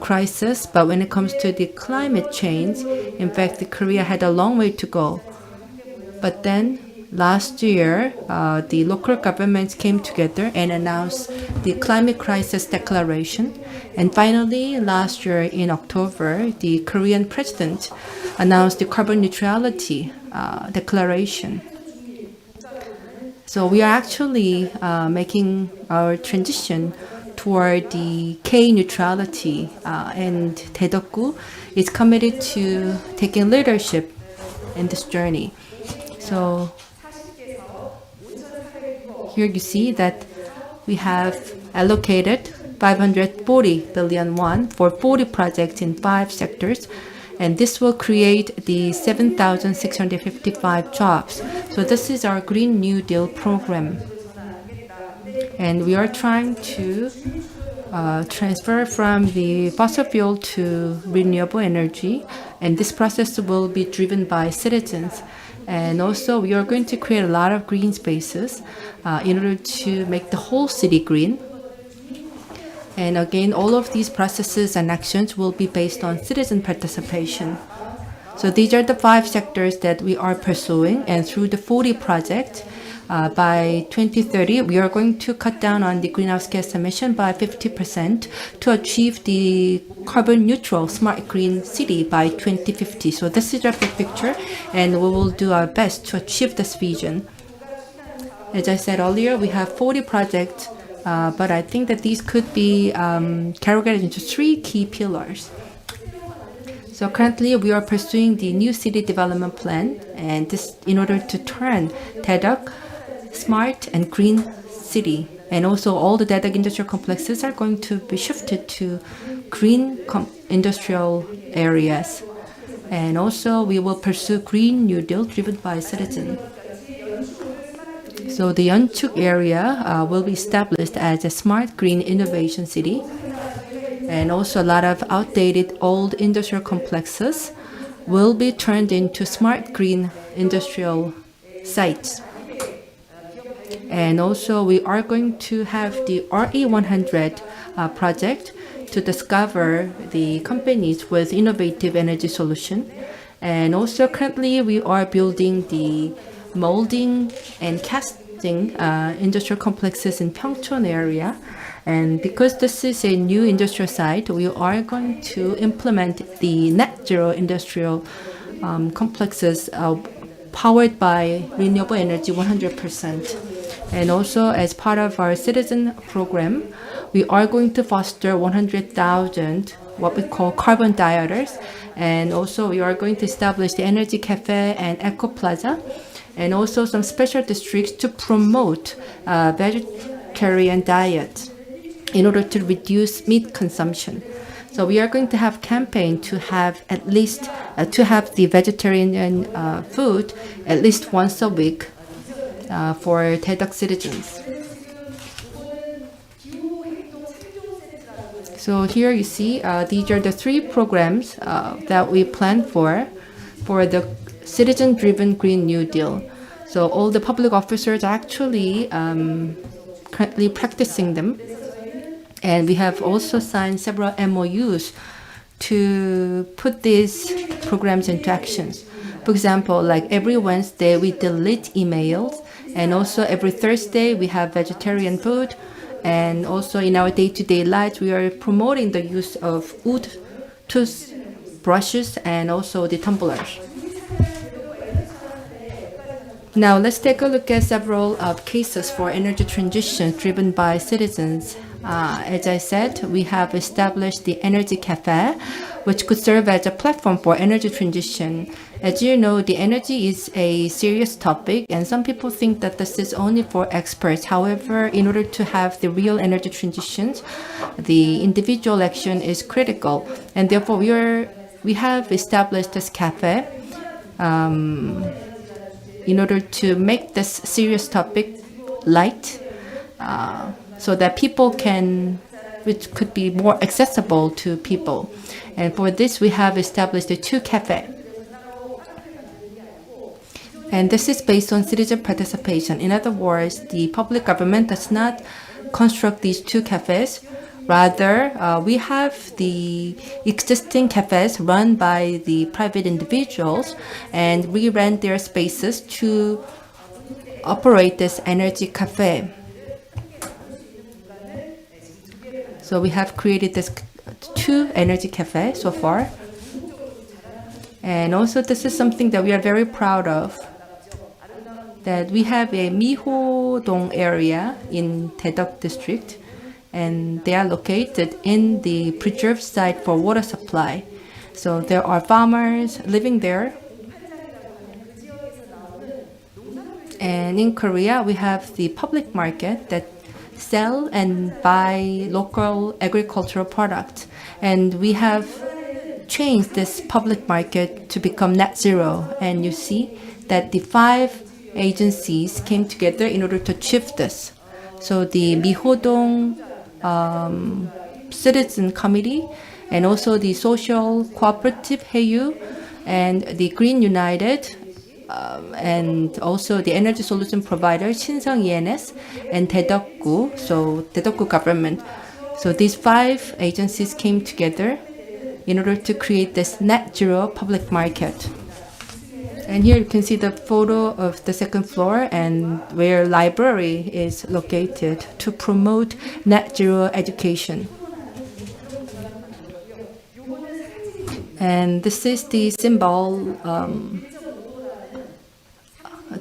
crisis. But when it comes to the climate change, in fact, the Korea had a long way to go. But then last year, the local governments came together and announced the climate crisis declaration. And finally, last year in October, the Korean president announced the carbon neutrality declaration. So we are actually making our transition toward the K neutrality, and Daedeok is committed to taking leadership in this journey. So here you see that we have allocated 540 billion won for 40 projects in 5 sectors, and this will create the 7,655 jobs. So this is our Green New Deal program. And we are trying to transfer from the fossil fuel to renewable energy, and this process will be driven by citizens. And also, we are going to create a lot of green spaces in order to make the whole city green. And again, all of these processes and actions will be based on citizen participation. So these are the 5 sectors that we are pursuing, and through the 40 project, by 2030, we are going to cut down on the greenhouse gas emission by 50% to achieve the carbon neutral smart green city by 2050. So this is our big picture, and we will do our best to achieve this vision. As I said earlier, we have 40 projects, but I think that these could be categorized into 3 key pillars. So currently, we are pursuing the new city development plan, and this in order to turn Daedeok smart and green city. And also all the Daedeok industrial complexes are going to be shifted to green industrial areas. And also we will pursue Green New Deal driven by citizens. So the Yeonchuk area will be established as a smart green innovation city. And also a lot of outdated old industrial complexes will be turned into smart green industrial sites. And also we are going to have the RE100 project to discover the companies with innovative energy solution. And also currently we are building the molding and casting industrial complexes in Pyeongchon area. And because this is a new industrial site, we are going to implement the net zero industrial complexes powered by renewable energy 100%. And also as part of our citizen program, we are going to foster 100,000 what we call carbon dieters. And also we are going to establish the energy cafe and eco plaza, and also some special districts to promote vegetarian diet in order to reduce meat consumption. So we are going to have campaign to have at least to have the vegetarian food at least once a week for Daedeok citizens. So here you see these are the 3 programs that we plan for the citizen-driven Green New Deal. So all the public officers are actually currently practicing them. And we have also signed several MOUs to put these programs into actions. For example, like every Wednesday we delete emails, and also every Thursday we have vegetarian food. And also in our day-to-day lives, we are promoting the use of wood toothbrushes and also the tumblers. Now let's take a look at several cases for energy transition driven by citizens. As I said, we have established the Energy Cafe, which could serve as a platform for energy transition. As you know, the energy is a serious topic, and some people think that this is only for experts. However, in order to have the real energy transitions, the individual action is critical, and therefore we have established this cafe in order to make this serious topic light, so that people can, which could be more accessible to people. And for this, we have established the 2 cafes. And this is based on citizen participation. In other words, the public government does not construct these 2 cafes. Rather, we have the existing cafes run by the private individuals, and we rent their spaces to operate this energy cafe. So we have created this 2 energy cafes so far. And also this is something that we are very proud of, that we have a Miho-dong area in Daedeok district, and they are located in the preserved site for water supply. So there are farmers living there. And in Korea, we have the public market that sell and buy local agricultural products. And we have changed this public market to become net zero. And you see that the 5 agencies came together in order to achieve this. So the Mihodong Citizen Committee, and also the Social Cooperative Haeyu, and the Green United, and also the energy solution provider Shinseong-ENS and Daedeok, so Daedeok government. So these 5 agencies came together in order to create this net zero public market. And here you can see the photo of the 2nd floor and where library is located to promote net zero education. And this is the symbol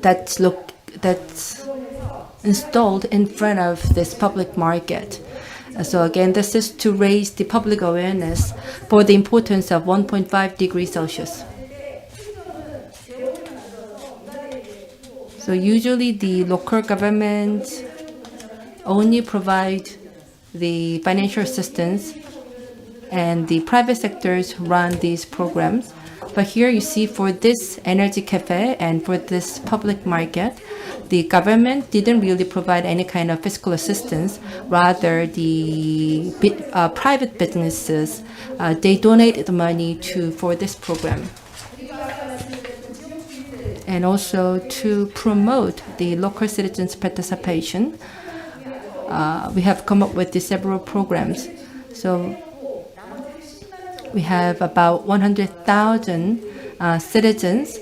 that's installed in front of this public market. So again, this is to raise the public awareness for the importance of 1.5 degrees Celsius. So usually the local government only provide the financial assistance, and the private sectors run these programs. But here you see for this energy cafe and for this public market, the government didn't really provide any kind of fiscal assistance. Rather, the private businesses, they donated the money for this program. and also to promote the local citizens' participation. We have come up with several programs. So we have about 100,000 citizens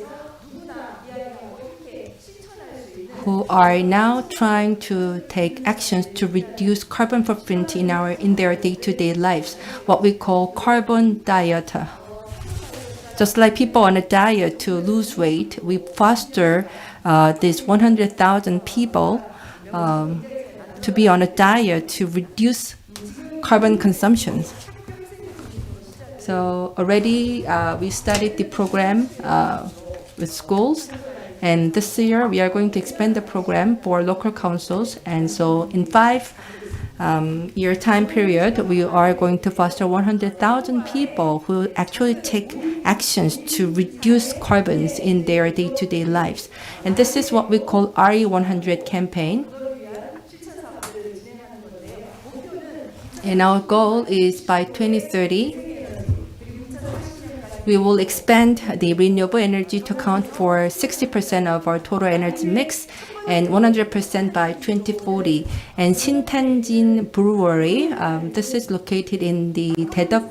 who are now trying to take actions to reduce carbon footprint in their day-to-day lives, what we call carbon dieter. Just like people on a diet to lose weight, we foster these 100,000 people to be on a diet to reduce carbon consumption. So already we studied the program with schools, and this year we are going to expand the program for local councils. And so in 5-year time period, we are going to foster 100,000 people who actually take actions to reduce carbons in their day-to-day lives. And this is what we call RE100 campaign. And our goal is by 2030, we will expand the renewable energy to account for 60% of our total energy mix and 100% by 2040. And Sintanjin Brewery, this is located in the Daedeok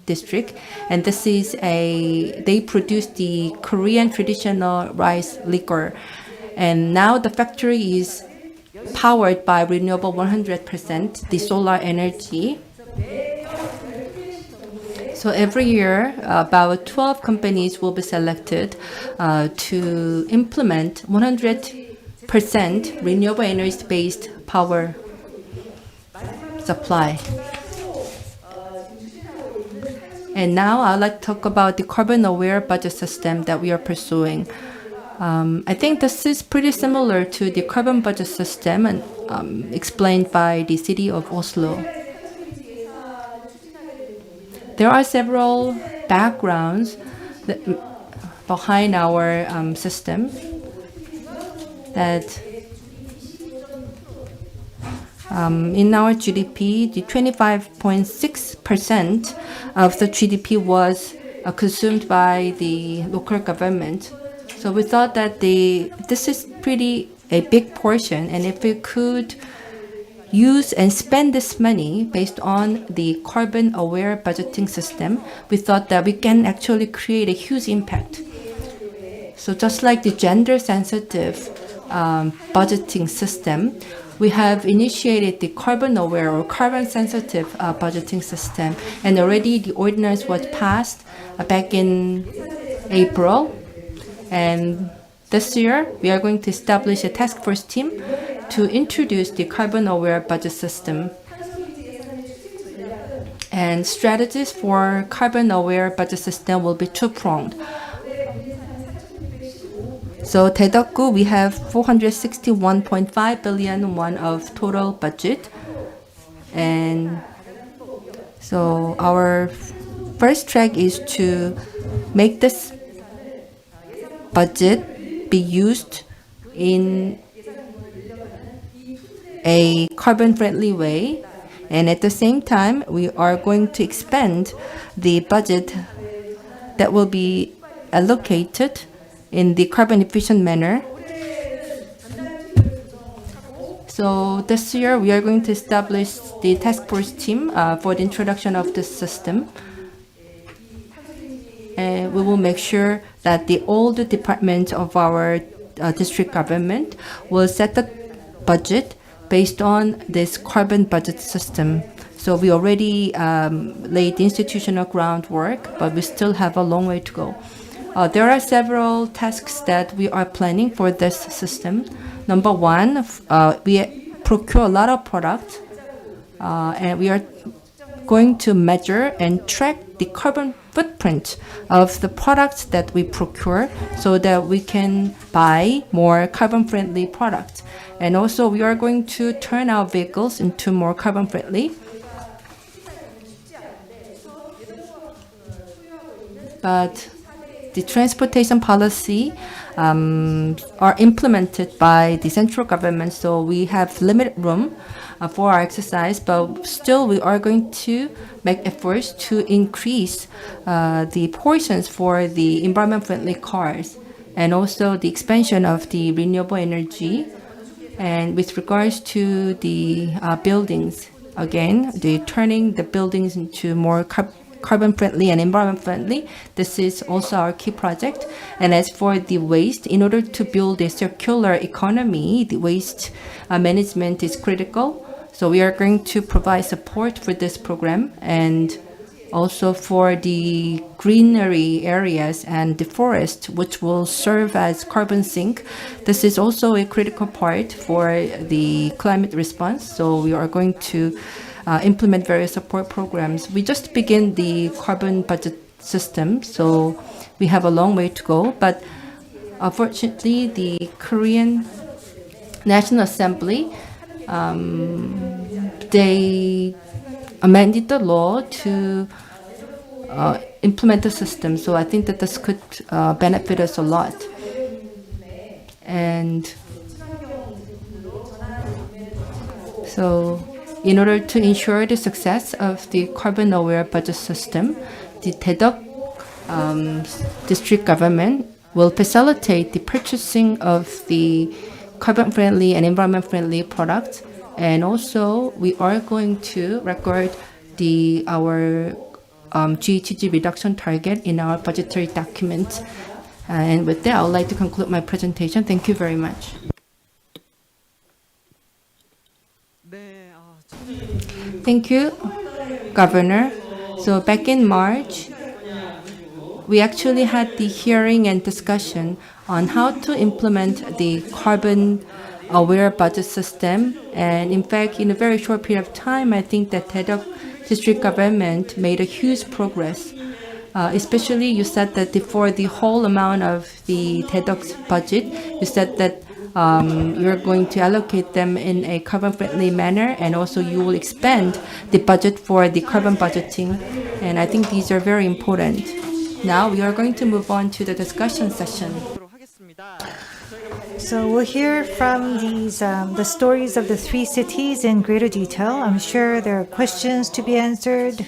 district, and they produce the Korean traditional rice liquor. And now the factory is powered by renewable 100%, the solar energy. So every year, about 12 companies will be selected to implement 100% renewable energy-based power supply. And now I'd like to talk about the carbon-aware budget system that we are pursuing. I think this is pretty similar to the carbon budget system and explained by the city of Oslo. There are several backgrounds behind our system that in our GDP, the 25.6% of the GDP was consumed by the local government. So we thought that this is pretty a big portion, and if we could use and spend this money based on the carbon-aware budgeting system, we thought that we can actually create a huge impact. So just like the gender-sensitive budgeting system, we have initiated the carbon-aware or carbon-sensitive budgeting system, and already the ordinance was passed back in April. And this year, we are going to establish a task force team to introduce the carbon-aware budget system. And strategies for carbon-aware budget system will be two-pronged. So Daedeok, we have 461.5 billion won of total budget. And so our first track is to make this budget be used in a carbon-friendly way, and at the same time, we are going to expand the budget that will be allocated in the carbon-efficient manner. So this year, we are going to establish the task force team for the introduction of this system. And we will make sure that all the departments of our district government will set the budget based on this carbon budget system. So we already laid the institutional groundwork, but we still have a long way to go. There are several tasks that we are planning for this system. Number one, we procure a lot of products, and we are going to measure and track the carbon footprint of the products that we procure so that we can buy more carbon-friendly products. And also, we are going to turn our vehicles into more carbon-friendly. But the transportation policy are implemented by the central government, so we have limited room for our exercise, but still we are going to make efforts to increase the portions for the environment-friendly cars and also the expansion of the renewable energy. And with regards to the buildings, again, the turning the buildings into more carbon-friendly and environment-friendly, this is also our key project. And as for the waste, in order to build a circular economy, the waste management is critical. So we are going to provide support for this program and also for the greenery areas and the forest, which will serve as carbon sink. This is also a critical part for the climate response. So we are going to implement various support programs. We just began the carbon budget system, so we have a long way to go. But unfortunately, the Korean National Assembly, they amended the law to implement the system. So I think that this could benefit us a lot. And so in order to ensure the success of the carbon-aware budget system, the Daedeok district government will facilitate the purchasing of the carbon-friendly and environment-friendly products. And also, we are going to record our GHG reduction target in our budgetary document. And with that, I would like to conclude my presentation. Thank you very much. Thank you, Governor. So back in March, we actually had the hearing and discussion on how to implement the carbon-aware budget system. And in fact, in a very short period of time, I think that Daedeok district government made a huge progress. Especially, you said that for the whole amount of the Daedeok's budget, you said that you're going to allocate them in a carbon-friendly manner, and also you will expand the budget for the carbon budgeting. And I think these are very important. Now we are going to move on to the discussion session. So we'll hear from these the stories of the three cities in greater detail. I'm sure there are questions to be answered,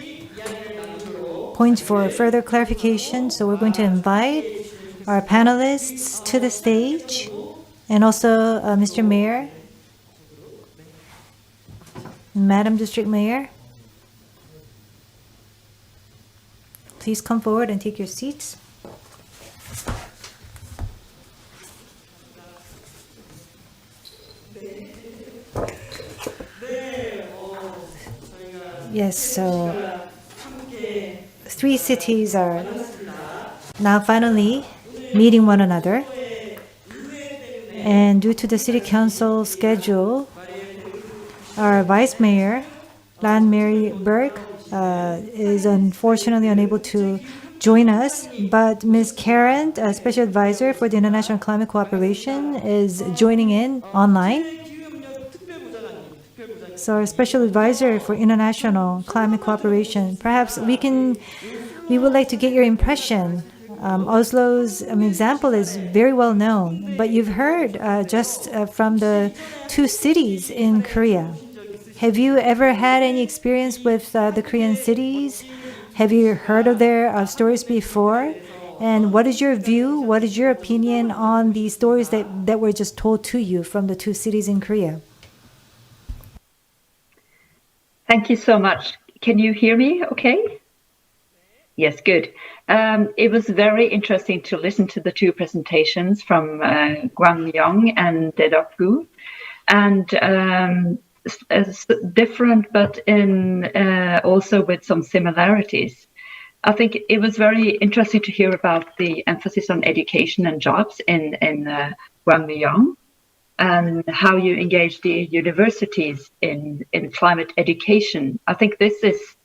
points for further clarification. So we're going to invite our panelists to the stage, and also Mr. Mayor, Madam District Mayor. Please come forward and take your seats. Yes, so three cities are now finally meeting one another. And due to the City Council schedule, our Vice Mayor, Lan Marie Berg, is unfortunately unable to join us, but Ms. Karine, a Special Advisor for the International Climate Cooperation, is joining in online. So our Special Advisor for International Climate Cooperation, perhaps we would like to get your impression. Oslo's example is very well known, but you've heard just from the two cities in Korea. Have you ever had any experience with the Korean cities? Have you heard of their stories before? And what is your view? What is your opinion on the stories that were just told to you from the two cities in Korea? Thank you so much. Can you hear me okay? Yes, good. It was very interesting to listen to the two presentations from Gwangmyeong and Daedeok, and different, but in also with some similarities. I think it was very interesting to hear about the emphasis on education and jobs in Gwangmyeong, and how you engage the universities in climate education. I think this is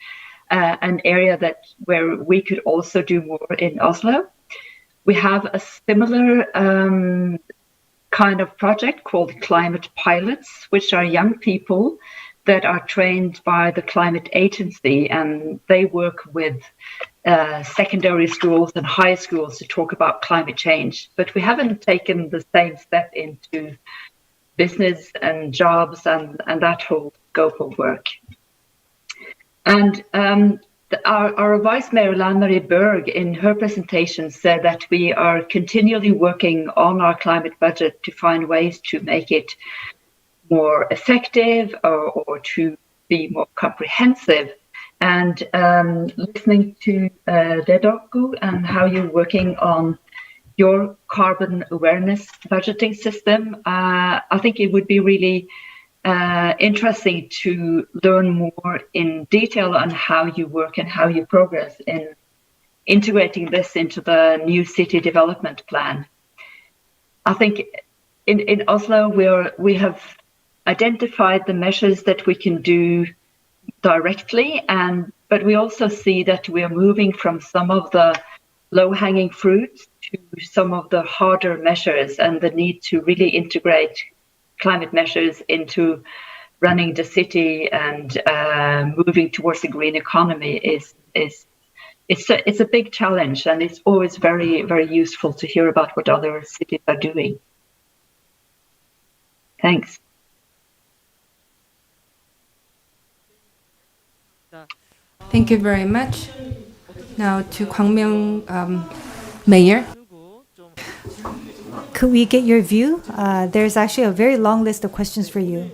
an area where we could also do more in Oslo. We have a similar kind of project called Climate Pilots, which are young people that are trained by the Climate Agency, and they work with secondary schools and high schools to talk about climate change, but we haven't taken the same step into business and jobs and that whole scope of work. And our Vice Mayor, Lan Marie Berg, in her presentation said that we are continually working on our climate budget to find ways to make it more effective or to be more comprehensive. And listening to Daedeok and how you're working on your carbon awareness budgeting system, I think it would be really interesting to learn more in detail on how you work and how you progress in integrating this into the new city development plan. I think in Oslo we have identified the measures that we can do directly, but we also see that we are moving from some of the low-hanging fruits to some of the harder measures, and the need to really integrate climate measures into running the city and moving towards the green economy it's a big challenge, and it's always very, very useful to hear about what other cities are doing. Thanks. Thank you very much. Now to Gwangmyeong Mayor. Could we get your view? There's actually a very long list of questions for you.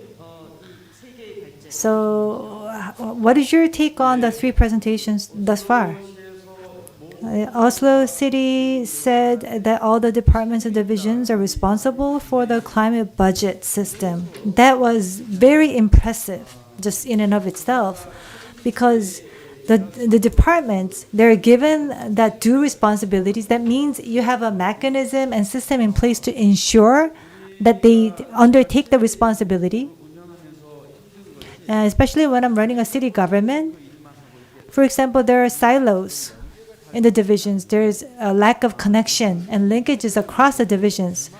So, what is your take on the three presentations thus far? Oslo City said that all the departments and divisions are responsible for the climate budget system. That was very impressive, just in and of itself, because the departments, they're given that due responsibilities. That means you have a mechanism and system in place to ensure that they undertake the responsibility. Especially when I'm running a city government, for example, there are silos in the divisions. There's a lack of connection and linkages across the divisions.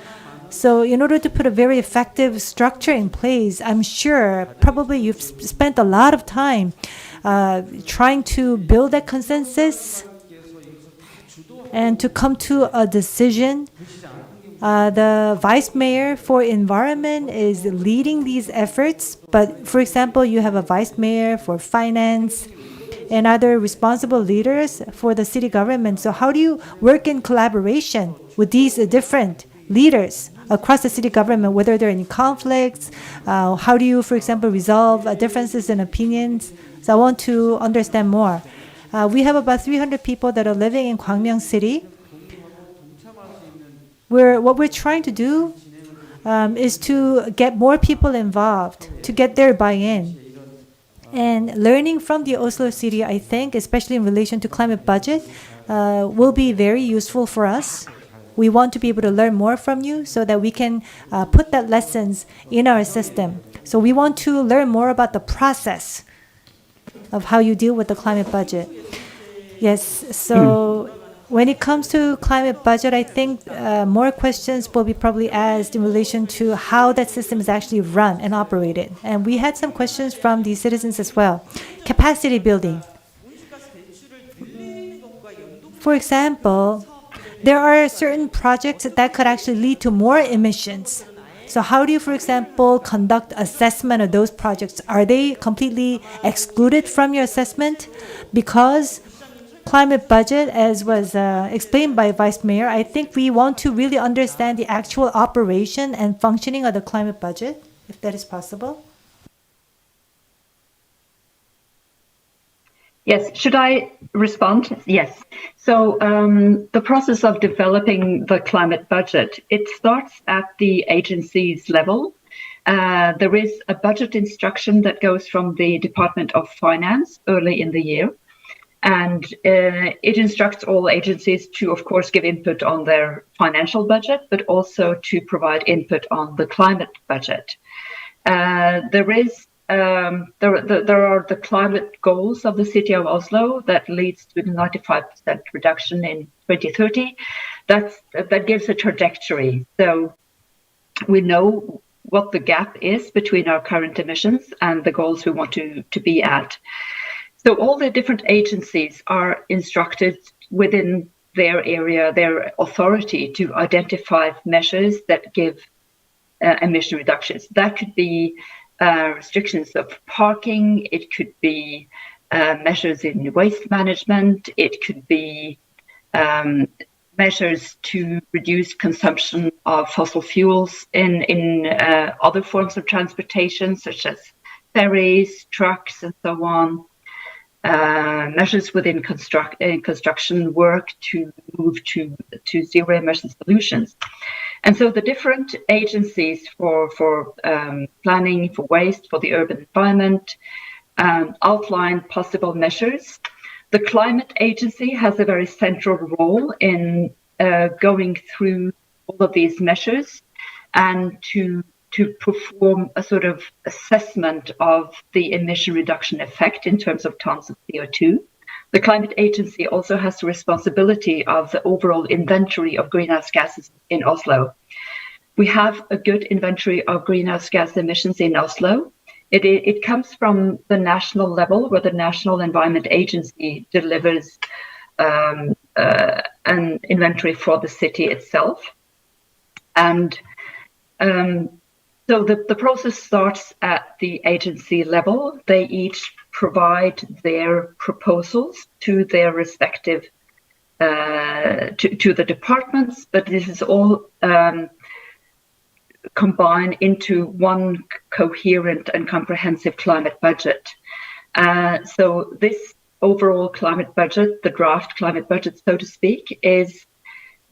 So in order to put a very effective structure in place, I'm sure probably you've spent a lot of time trying to build that consensus and to come to a decision. The Vice Mayor for Environment is leading these efforts, but for example, you have a Vice Mayor for Finance and other responsible leaders for the city government. So how do you work in collaboration with these different leaders across the city government, whether there are any conflicts? How do you, for example, resolve differences in opinions? So I want to understand more. We have about 300 people that are living in Gwangmyeong City. What we're trying to do is to get more people involved, to get their buy-in. And learning from the Oslo City, I think, especially in relation to climate budget, will be very useful for us. We want to be able to learn more from you so that we can put that lessons in our system. So we want to learn more about the process of how you deal with the climate budget. Yes, so when it comes to climate budget, I think more questions will be probably asked in relation to how that system is actually run and operated. And we had some questions from the citizens as well. Capacity building. For example, there are certain projects that could actually lead to more emissions. So how do you, for example, conduct assessment of those projects? Are they completely excluded from your assessment? Because climate budget, as was explained by Vice Mayor, I think we want to really understand the actual operation and functioning of the climate budget, if that is possible. Yes, should I respond? Yes. So the process of developing the climate budget, it starts at the agency's level. There is a budget instruction that goes from the Department of Finance early in the year. And it instructs all agencies to, of course, give input on their financial budget, but also to provide input on the climate budget. There are the climate goals of the city of Oslo that leads to the 95% reduction in 2030. That gives a trajectory. So we know what the gap is between our current emissions and the goals we want to be at. So all the different agencies are instructed within their area, their authority, to identify measures that give emission reductions. That could be restrictions of parking, it could be measures in waste management, it could be measures to reduce consumption of fossil fuels in other forms of transportation, such as ferries, trucks, and so on. Measures within construction work to move to zero emission solutions. And so the different agencies for planning, for waste, for the urban environment, outline possible measures. The climate agency has a very central role in going through all of these measures and to perform a sort of assessment of the emission reduction effect in terms of tons of CO2. The climate agency also has the responsibility of the overall inventory of greenhouse gases in Oslo. We have a good inventory of greenhouse gas emissions in Oslo. It comes from the national level, where the National Environment Agency delivers an inventory for the city itself. And so the process starts at the agency level. They each provide their proposals to their respective to the departments, but this is all combined into one coherent and comprehensive climate budget. So this overall climate budget, the draft climate budget, so to speak, is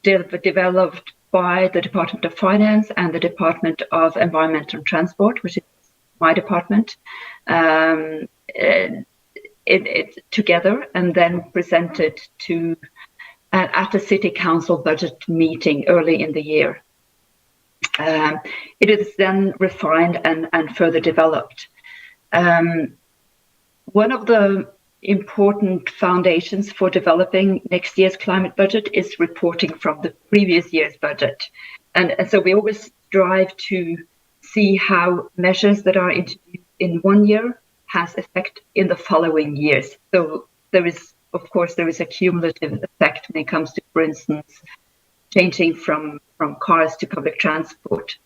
developed by the Department of Finance and the Department of Environment and Transport, which is my department, together, and then presented to at a city council budget meeting early in the year. It is then refined and further developed. One of the important foundations for developing next year's climate budget is reporting from the previous year's budget. And so we always strive to see how measures that are introduced in one year has effect in the following years. So there is a cumulative effect when it comes to, for instance, changing from cars to public transport.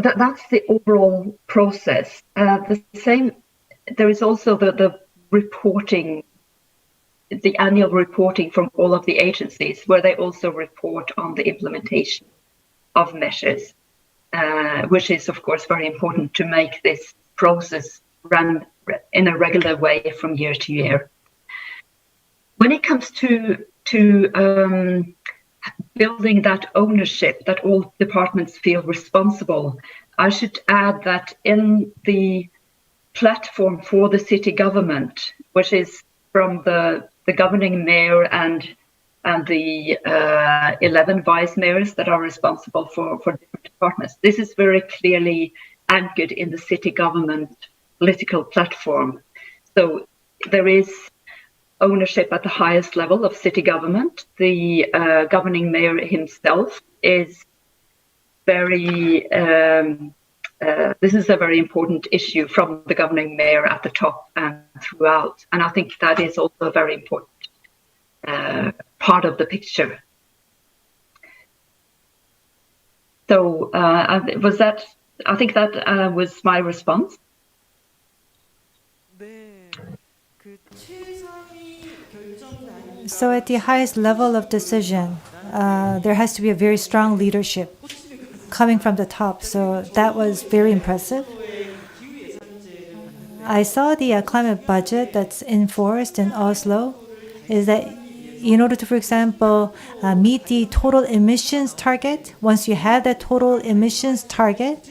That's the overall process. There is also the reporting, the annual reporting from all of the agencies, where they also report on the implementation of measures, which is, of course, very important to make this process run in a regular way from year to year. When it comes to building that ownership that all departments feel responsible, I should add that in the platform for the city government, which is from the governing mayor and the 11 vice mayors that are responsible for different departments, this is very clearly anchored in the city government political platform. So there is ownership at the highest level of city government. The governing mayor himself is very, this is a very important issue from the governing mayor at the top and throughout. And I think that is also a very important part of the picture. So I think that was my response. So at the highest level of decision, there has to be a very strong leadership coming from the top. So that was very impressive. I saw the climate budget that's enforced in Oslo is that in order to, for example, meet the total emissions target, once you have that total emissions target,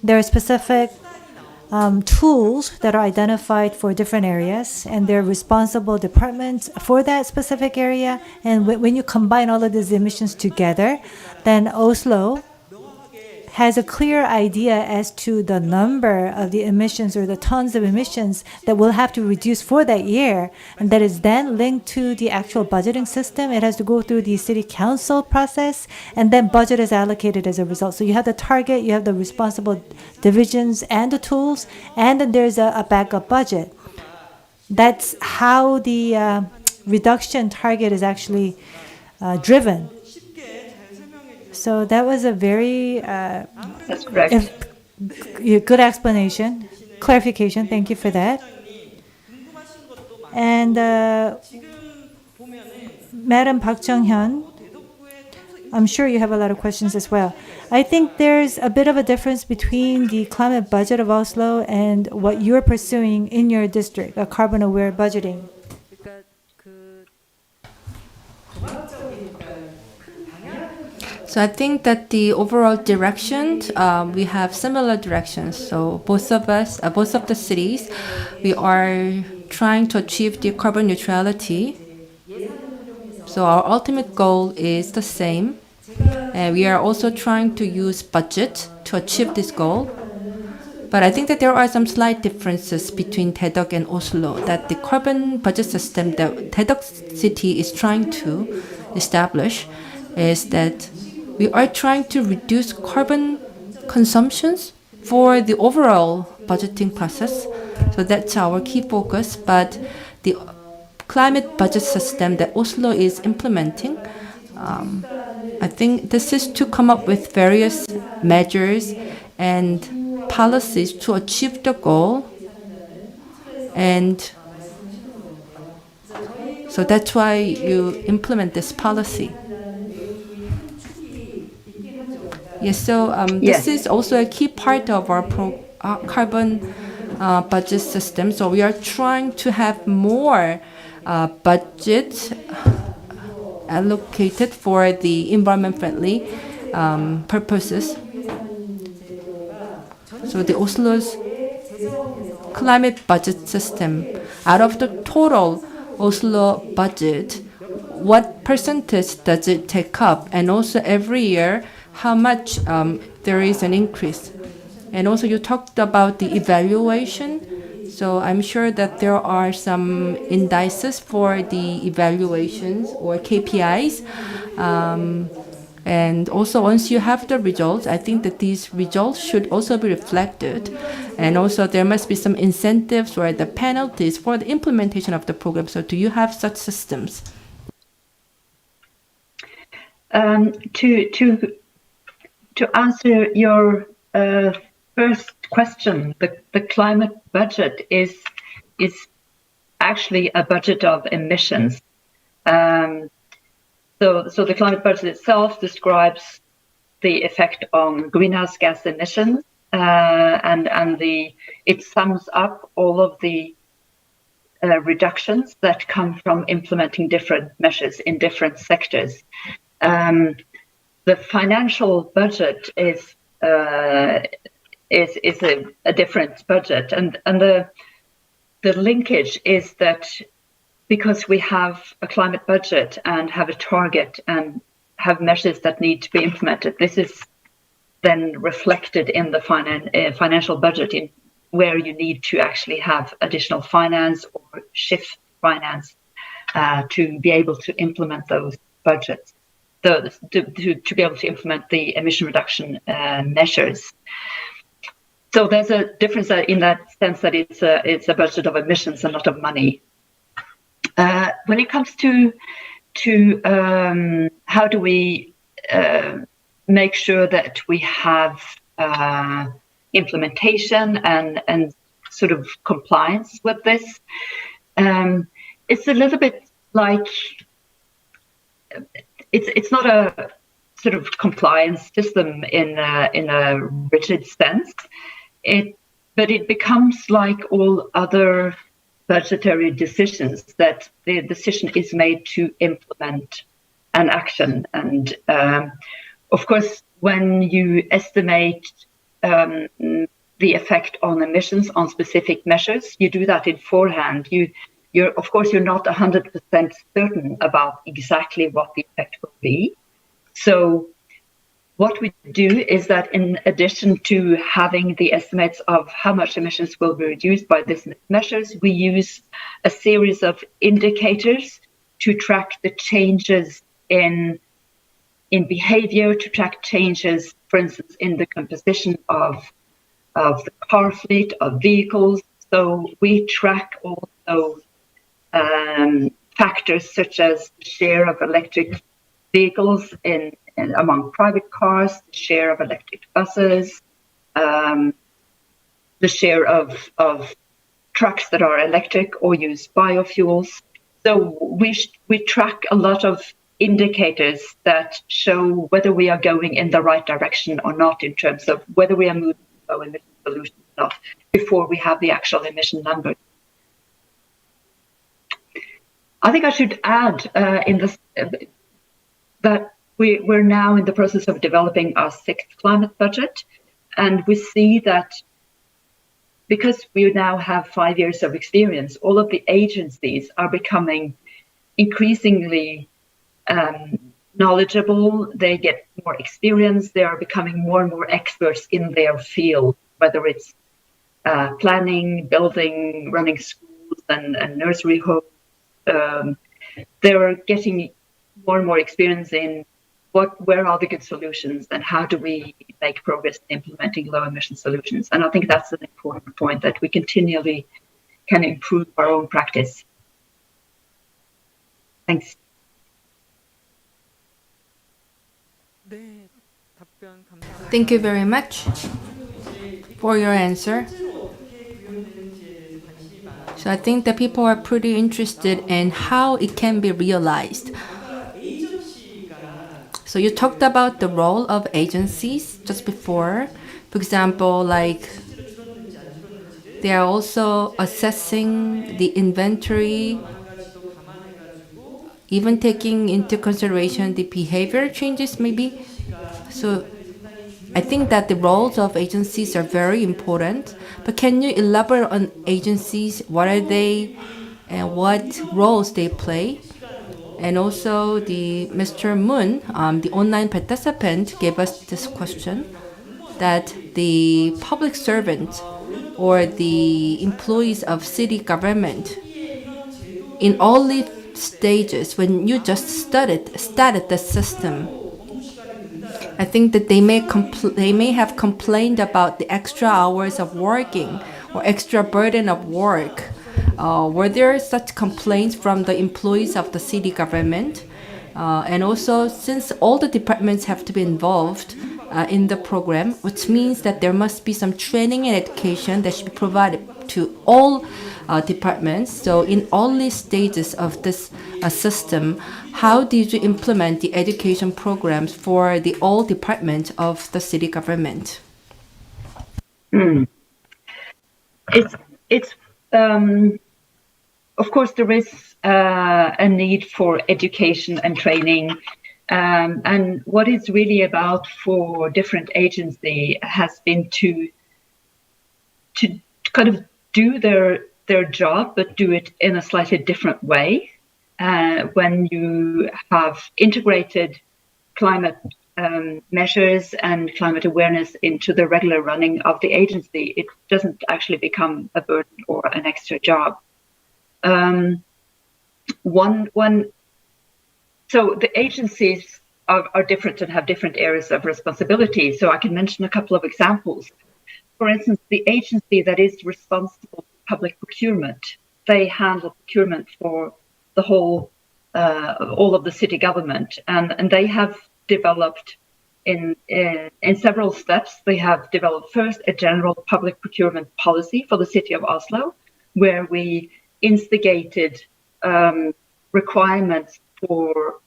there are specific tools that are identified for different areas, and they're responsible departments for that specific area. And when you combine all of these emissions together, then Oslo has a clear idea as to the number of the emissions or the tons of emissions that we'll have to reduce for that year, and that is then linked to the actual budgeting system. It has to go through the city council process, and then budget is allocated as a result. So you have the target, you have the responsible divisions and the tools, and then there's a backup budget. That's how the reduction target is actually driven. So that was a very That's correct. good explanation, clarification. Thank you for that. And Madam Park Jeong-hyeon, I'm sure you have a lot of questions as well. I think there's a bit of a difference between the climate budget of Oslo and what you're pursuing in your district, a carbon-aware budgeting. So I think that the overall direction, we have similar directions. So both of us, both of the cities, we are trying to achieve the carbon neutrality. So our ultimate goal is the same. And we are also trying to use budget to achieve this goal. But I think that there are some slight differences between Daedeok and Oslo, that the carbon budget system that Daedeok City is trying to establish is that we are trying to reduce carbon consumptions for the overall budgeting process. So that's our key focus. But the climate budget system that Oslo is implementing, I think this is to come up with various measures and policies to achieve the goal. And so that's why you implement this policy. Yes, so this is also a key part of our carbon budget system. So we are trying to have more budget allocated for the environment-friendly purposes. So the Oslo's climate budget system, out of the total Oslo budget, what percentage does it take up? And also every year, how much there is an increase. And also you talked about the evaluation. So I'm sure that there are some indices for the evaluations or KPIs. And also once you have the results, I think that these results should also be reflected. And also there must be some incentives or the penalties for the implementation of the program. So do you have such systems? To answer your first question, the climate budget is actually a budget of emissions. So the climate budget itself describes the effect on greenhouse gas emissions, and it sums up all of the reductions that come from implementing different measures in different sectors. The financial budget is a different budget, and the linkage is that because we have a climate budget and have a target and have measures that need to be implemented, this is then reflected in the financial budget, in where you need to actually have additional finance or shift finance to be able to implement those budgets. To be able to implement the emission reduction measures. So there's a difference in that sense that it's a budget of emissions and not of money. When it comes to how do we make sure that we have implementation and sort of compliance with this, it's a little bit like it's not a sort of compliance system in a rigid sense. But it becomes like all other budgetary decisions, that the decision is made to implement an action. And of course, when you estimate the effect on emissions on specific measures, you do that in forehand. You're not 100% certain about exactly what the effect will be. So what we do is that in addition to having the estimates of how much emissions will be reduced by these measures, we use a series of indicators to track the changes in behavior, to track changes, for instance, in the composition of the car fleet, of vehicles. So we track also factors such as the share of electric vehicles among private cars, the share of electric buses, the share of trucks that are electric or use biofuels. So we track a lot of indicators that show whether we are going in the right direction or not in terms of whether we are moving to low emission solutions or not before we have the actual emission numbers. I think I should add in this that we're now in the process of developing our 6th climate budget, and we see that because we now have 5 years of experience, all of the agencies are becoming increasingly knowledgeable. They get more experience. They are becoming more and more experts in their field, whether it's planning, building, running schools and nursery homes. They are getting more and more experience in where are the good solutions and how do we make progress in implementing low emission solutions. And I think that's an important point, that we continually can improve our own practice. Thanks. Thank you very much for your answer. So I think that people are pretty interested in how it can be realized. So you talked about the role of agencies just before. For example, like they are also assessing the inventory, even taking into consideration the behavior changes maybe. So I think that the roles of agencies are very important, but can you elaborate on agencies? What are they and what roles they play? And also the Mr. Moon, the online participant, gave us this question that the public servant or the employees of city government in all the stages when you just started the system, I think that they may have complained about the extra hours of working or extra burden of work. Were there such complaints from the employees of the city government? And also, since all the departments have to be involved in the program, which means that there must be some training and education that should be provided to all departments. So in all these stages of this system, how did you implement the education programs for the all departments of the city government? It's of course there is a need for education and training, and what it's really about for different agencies has been to kind of do their job, but do it in a slightly different way. When you have integrated climate measures and climate awareness into the regular running of the agency, it doesn't actually become a burden or an extra job. So the agencies are different and have different areas of responsibility. So I can mention a couple of examples. For instance, the agency that is responsible for public procurement, they handle procurement for the whole, all of the city government, and they have developed in several steps. They have developed first a general public procurement policy for the city of Oslo, where we instigated requirements for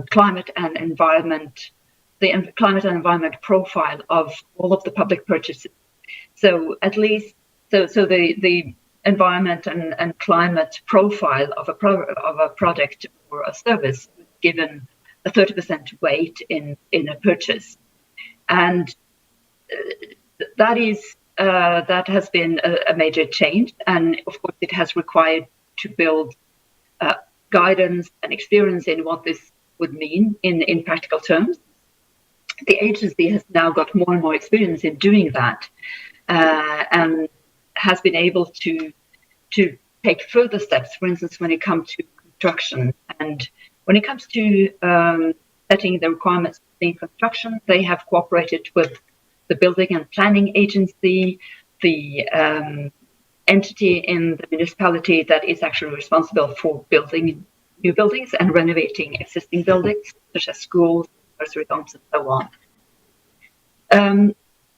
climate and environment, the climate and environment profile of all of the public purchases. So at least, so the environment and climate profile of a product or a service was given a 30% weight in a purchase, and that has been a major change. And of course, it has required to build guidance and experience in what this would mean in practical terms. the agency has now got more and more experience in doing that, and has been able to take further steps, for instance, when it comes to construction. And when it comes to setting the requirements in construction, they have cooperated with the Building and Planning Agency, the entity in the municipality that is actually responsible for building new buildings and renovating existing buildings, such as schools, nursery homes, and so on.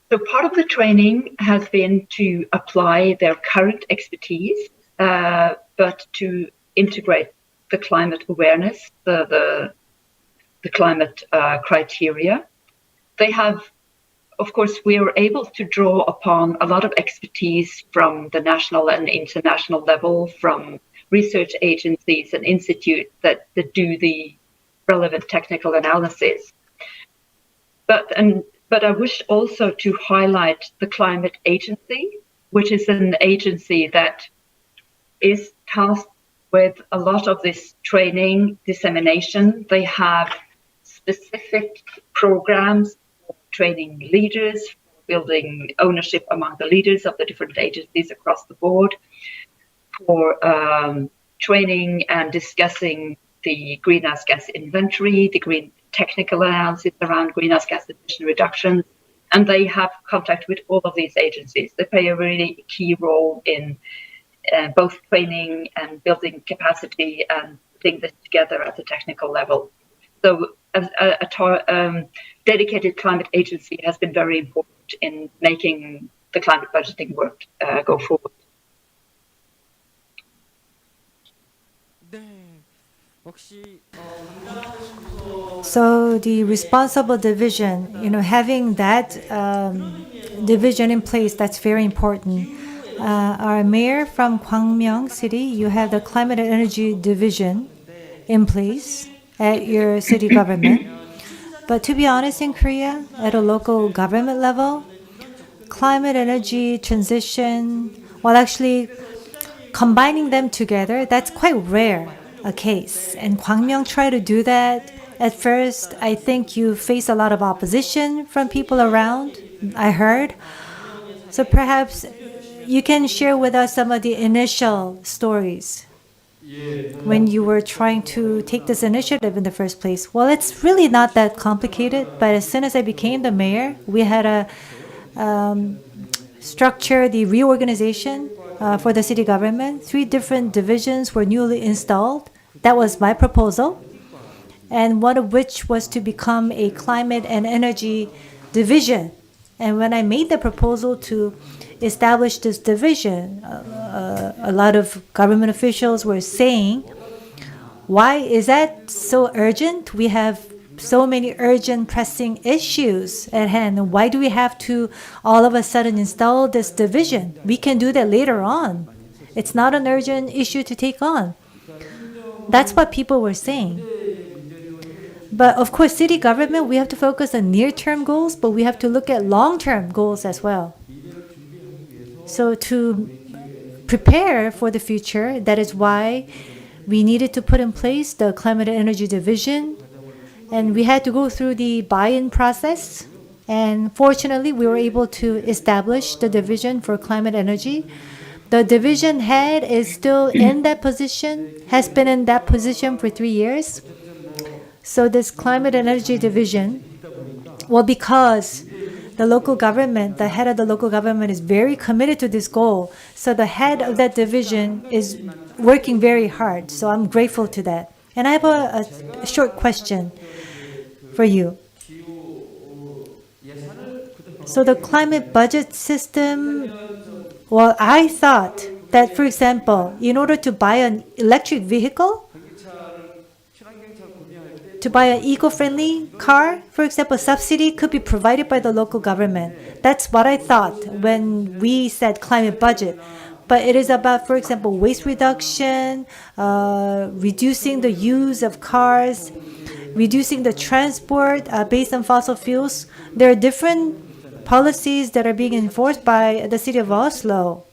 So part of the training has been to apply their current expertise, but to integrate the climate awareness, the climate criteria. They have, of course, we are able to draw upon a lot of expertise from the national and international level, from research agencies and institutes that do the relevant technical analysis. But I wish also to highlight the Climate Agency, which is an agency that is tasked with a lot of this training dissemination. They have specific programs for training leaders, for building ownership among the leaders of the different agencies across the board, for training and discussing the greenhouse gas inventory, the green technical analysis around greenhouse gas emission reduction, and they have contact with all of these agencies. They play a really key role in both training and building capacity and putting this together at the technical level. So a dedicated climate agency has been very important in making the climate budgeting work go forward. So the responsible division, having that division in place, that's very important. Our mayor from Gwangmyeong City, you have the climate and energy division in place at your city government. But to be honest, in Korea, at a local government level, climate energy transition, well, actually combining them together, that's quite rare a case. And Gwangmyeong tried to do that. At first, I think you face a lot of opposition from people around, I heard. So perhaps you can share with us some of the initial stories when you were trying to take this initiative in the first place. Well, it's really not that complicated, but as soon as I became the mayor, we had a structure, the reorganization for the city government. 3 different divisions were newly installed. That was my proposal, and one of which was to become a climate and energy division. And when I made the proposal to establish this division, a lot of government officials were saying, why is that so urgent? We have so many urgent, pressing issues at hand. Why do we have to all of a sudden install this division? We can do that later on. It's not an urgent issue to take on. That's what people were saying. But of course, city government, we have to focus on near-term goals, but we have to look at long-term goals as well. So to prepare for the future, that is why we needed to put in place the climate and energy division. And we had to go through the buy-in process. And fortunately, we were able to establish the division for climate energy. The division head is still in that position, has been in that position for 3 years. So this climate and energy division, well, because the local government, the head of the local government is very committed to this goal. So the head of that division is working very hard. So I'm grateful to that. And I have a short question for you. So the climate budget system, well, I thought that, for example, in order to buy an electric vehicle, to buy an eco-friendly car, for example, subsidy could be provided by the local government. That's what I thought when we said climate budget. But it is about, for example, waste reduction, reducing the use of cars, reducing the transport based on fossil fuels. There are different policies that are being enforced by the city of Oslo.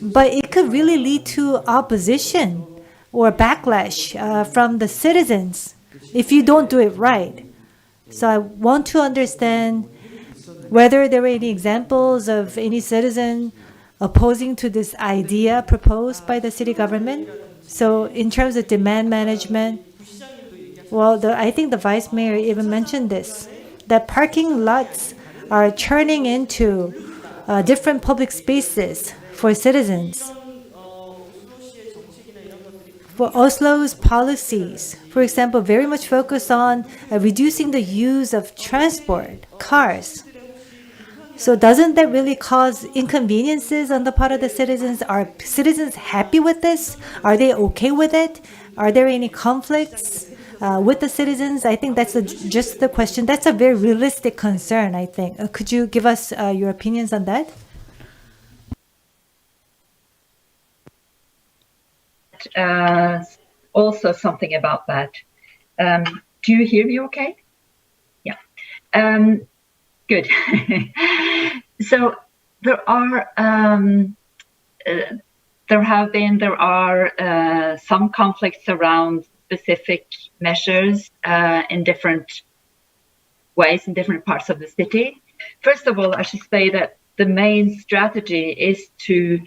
But it could really lead to opposition or backlash from the citizens if you don't do it right. So I want to understand whether there were any examples of any citizen opposing to this idea proposed by the city government. So in terms of demand management, well, I think the vice mayor even mentioned this, that parking lots are turning into different public spaces for citizens. For Oslo's policies, for example, very much focus on reducing the use of transport, cars. So doesn't that really cause inconveniences on the part of the citizens? Are citizens happy with this? Are they okay with it? Are there any conflicts with the citizens? I think that's just the question. That's a very realistic concern, I think. Could you give us your opinions on that? Also something about that. Do you hear me okay? Yeah. Good. So there are some conflicts around specific measures in different ways in different parts of the city. First of all, I should say that the main strategy is to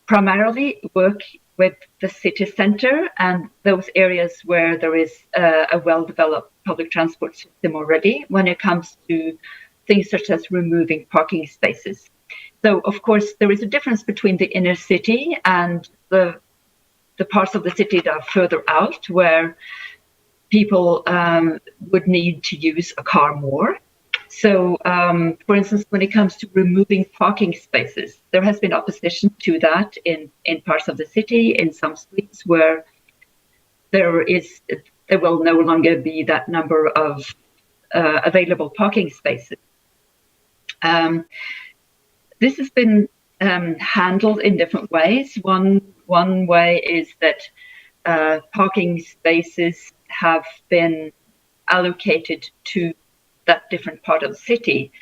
primarily work with the city center and those areas where there is a well-developed public transport system already when it comes to things such as removing parking spaces. So, of course, there is a difference between the inner city and the parts of the city that are further out, where people would need to use a car more. So, for instance, when it comes to removing parking spaces, there has been opposition to that in parts of the city, in some streets where there will no longer be that number of available parking spaces. This has been handled in different ways. One way is that parking spaces have been allocated to that different part of the city,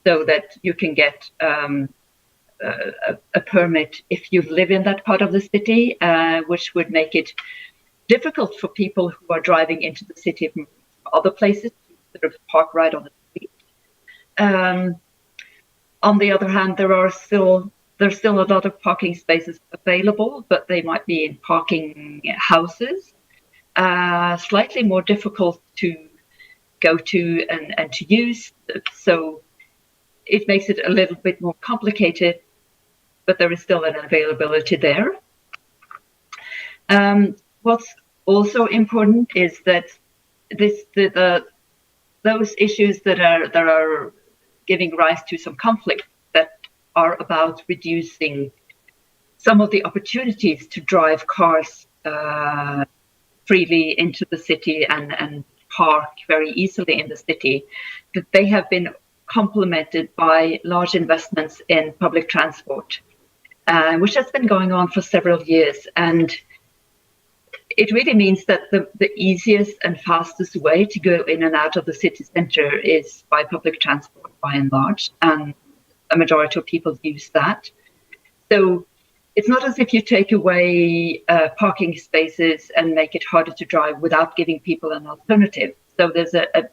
so that you can get a permit if you live in that part of the city, which would make it difficult for people who are driving into the city from other places to sort of park right on the street. On the other hand, there's still a lot of parking spaces available, but they might be in parking houses, slightly more difficult to go to and to use. So it makes it a little bit more complicated, but there is still an availability there. What's also important is that those issues that are giving rise to some conflict, that are about reducing some of the opportunities to drive cars freely into the city and park very easily in the city, that they have been complemented by large investments in public transport, which has been going on for several years. And it really means that the easiest and fastest way to go in and out of the city center is by public transport, by and large, and a majority of people use that. So it's not as if you take away parking spaces and make it harder to drive without giving people an alternative. So there's a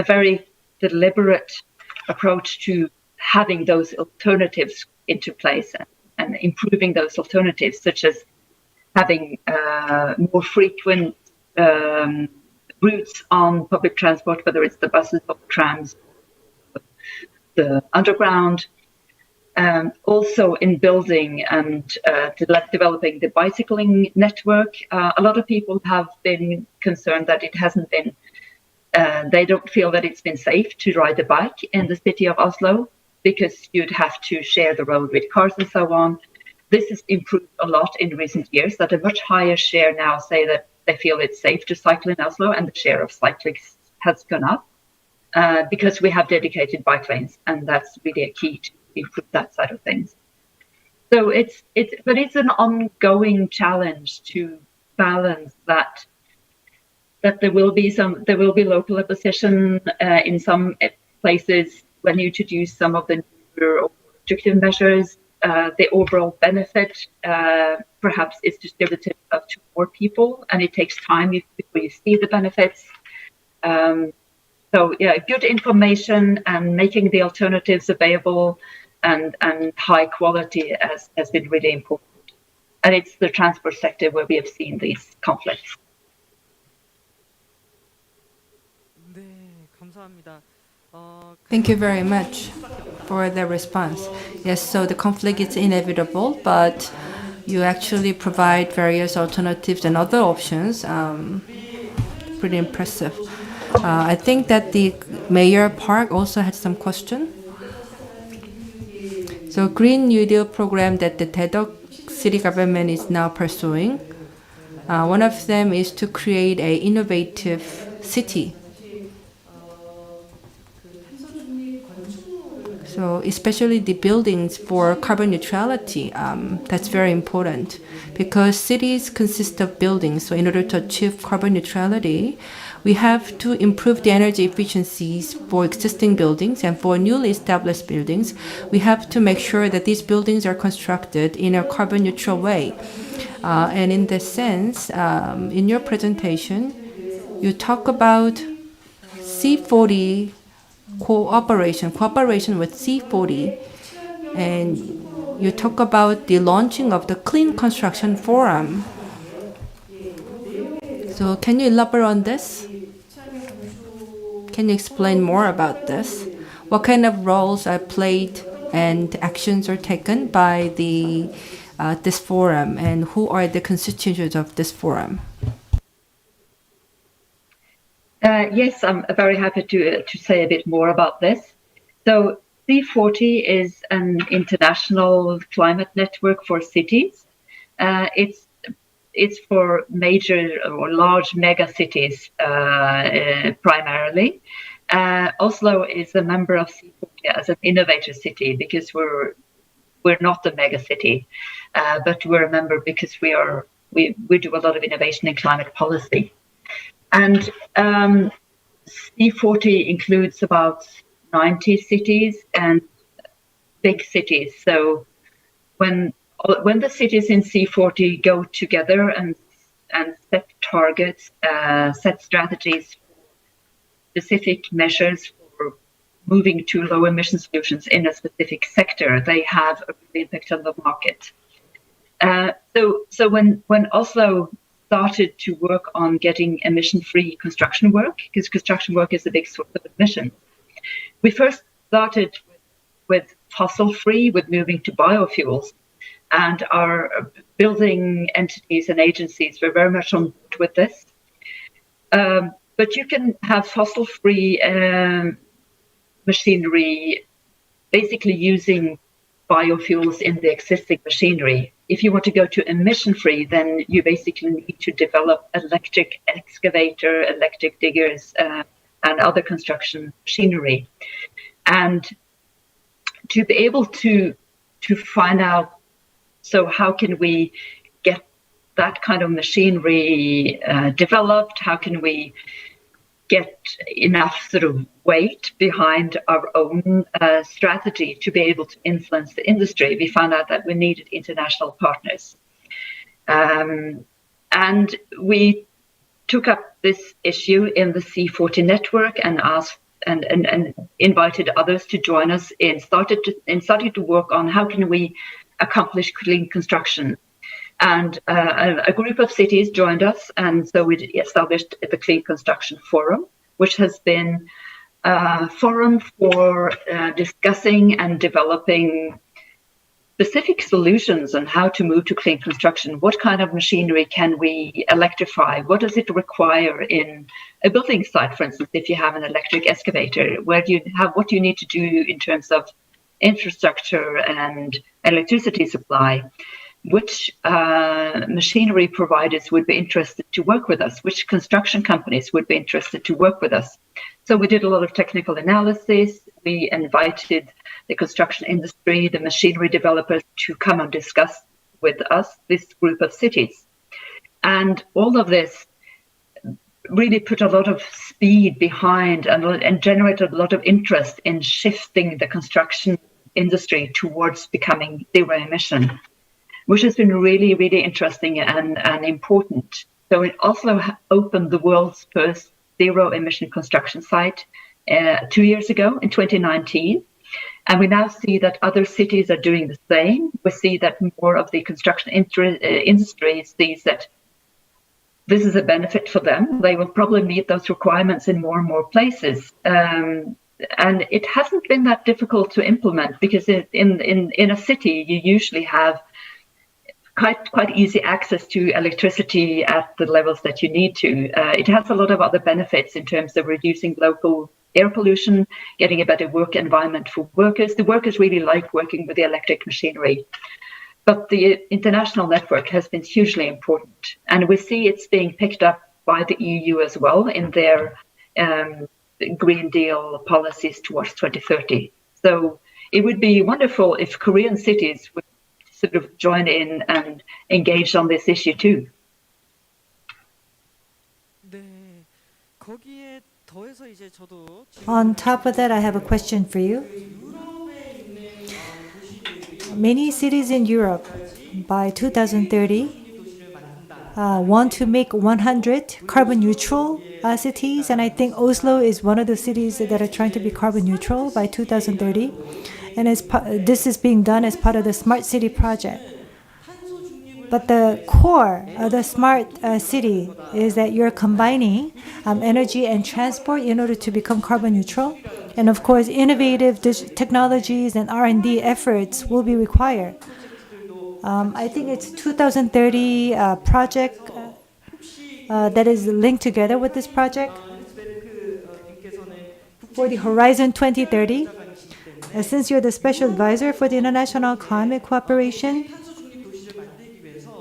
very deliberate approach to having those alternatives into place and improving those alternatives, such as having more frequent routes on public transport, whether it's the buses or the trams, the underground. Also in building and developing the bicycling network. A lot of people have been concerned that it hasn't been, they don't feel that it's been safe to ride a bike in the city of Oslo, because you'd have to share the road with cars and so on. This has improved a lot in recent years, that a much higher share now say that they feel it's safe to cycle in Oslo, and the share of cyclists has gone up because we have dedicated bike lanes, and that's really a key to improve that side of things. So it's an ongoing challenge to balance that there will be local opposition in some places when you introduce some of the newer or restrictive measures. The overall benefit perhaps is distributed up to more people, and it takes time before you see the benefits. So yeah, good information and making the alternatives available and high quality has been really important. And it's the transport sector where we have seen these conflicts. Thank you very much for the response. Yes, so the conflict is inevitable, but you actually provide various alternatives and other options. Pretty impressive. I think that the Mayor Park also had some question. So Green New Deal program that the Daedeok city government is now pursuing, one of them is to create an innovative city. So especially the buildings for carbon neutrality, that's very important because cities consist of buildings. So in order to achieve carbon neutrality, we have to improve the energy efficiencies for existing buildings, and for newly established buildings, we have to make sure that these buildings are constructed in a carbon neutral way. And in this sense, in your presentation, you talk about C40 cooperation with C40, and you talk about the launching of the Clean Construction Forum. So can you elaborate on this? Can you explain more about this? What kind of roles are played and actions are taken by the this forum, and who are the constituents of this forum? Yes, I'm very happy to say a bit more about this. So C40 is an international climate network for cities. It's for major or large mega cities primarily. Oslo is a member of C40 as an innovator city because we're not a mega city, but we're a member because we do a lot of innovation in climate policy. And C40 includes about 90 cities and big cities. So when the cities in C40 go together and set targets, set strategies, specific measures for moving to low emission solutions in a specific sector, they have a real impact on the market. So when Oslo started to work on getting emission-free construction work, because construction work is a big source of emissions, we first started with fossil-free, with moving to biofuels, and our building entities and agencies were very much on board with this. But you can have fossil-free machinery, basically using biofuels in the existing machinery. If you want to go to emission-free, then you basically need to develop electric excavator, electric diggers, and other construction machinery. And to be able to find out, so how can we get that kind of machinery developed? How can we get enough sort of weight behind our own strategy to be able to influence the industry? We found out that we needed international partners. And we took up this issue in the C40 network and asked and invited others to join us and started to work on how can we accomplish clean construction. And a group of cities joined us, and so we established the Clean Construction Forum, which has been a forum for discussing and developing specific solutions on how to move to clean construction. What kind of machinery can we electrify? What does it require in a building site, for instance, if you have an electric excavator? What do you need to do in terms of infrastructure and electricity supply? Which machinery providers would be interested to work with us? Which construction companies would be interested to work with us? So we did a lot of technical analysis. We invited the construction industry, the machinery developers to come and discuss with us, this group of cities. And all of this really put a lot of speed behind and generated a lot of interest in shifting the construction industry towards becoming zero emission, which has been really, really interesting and important. So it also opened the world's first zero emission construction site 2 years ago in 2019. And we now see that other cities are doing the same. We see that more of the construction industry sees that this is a benefit for them. They will probably meet those requirements in more and more places. And it hasn't been that difficult to implement, because in a city, you usually have quite easy access to electricity at the levels that you need to. It has a lot of other benefits in terms of reducing local air pollution, getting a better work environment for workers. The workers really like working with the electric machinery. But the international network has been hugely important. And we see it's being picked up by the EU as well in their Green Deal policies towards 2030. So it would be wonderful if Korean cities would sort of join in and engage on this issue too. On top of that, I have a question for you. Many cities in Europe by 2030 want to make 100 carbon neutral cities, and I think Oslo is one of the cities that are trying to be carbon neutral by 2030. And this is being done as part of the Smart City project. But the core of the smart city is that you're combining energy and transport in order to become carbon neutral. And of course, innovative technologies and R&D efforts will be required. I think it's 2030 project that is linked together with this project. For the Horizon 2030, since you're the special advisor for the International Climate Cooperation,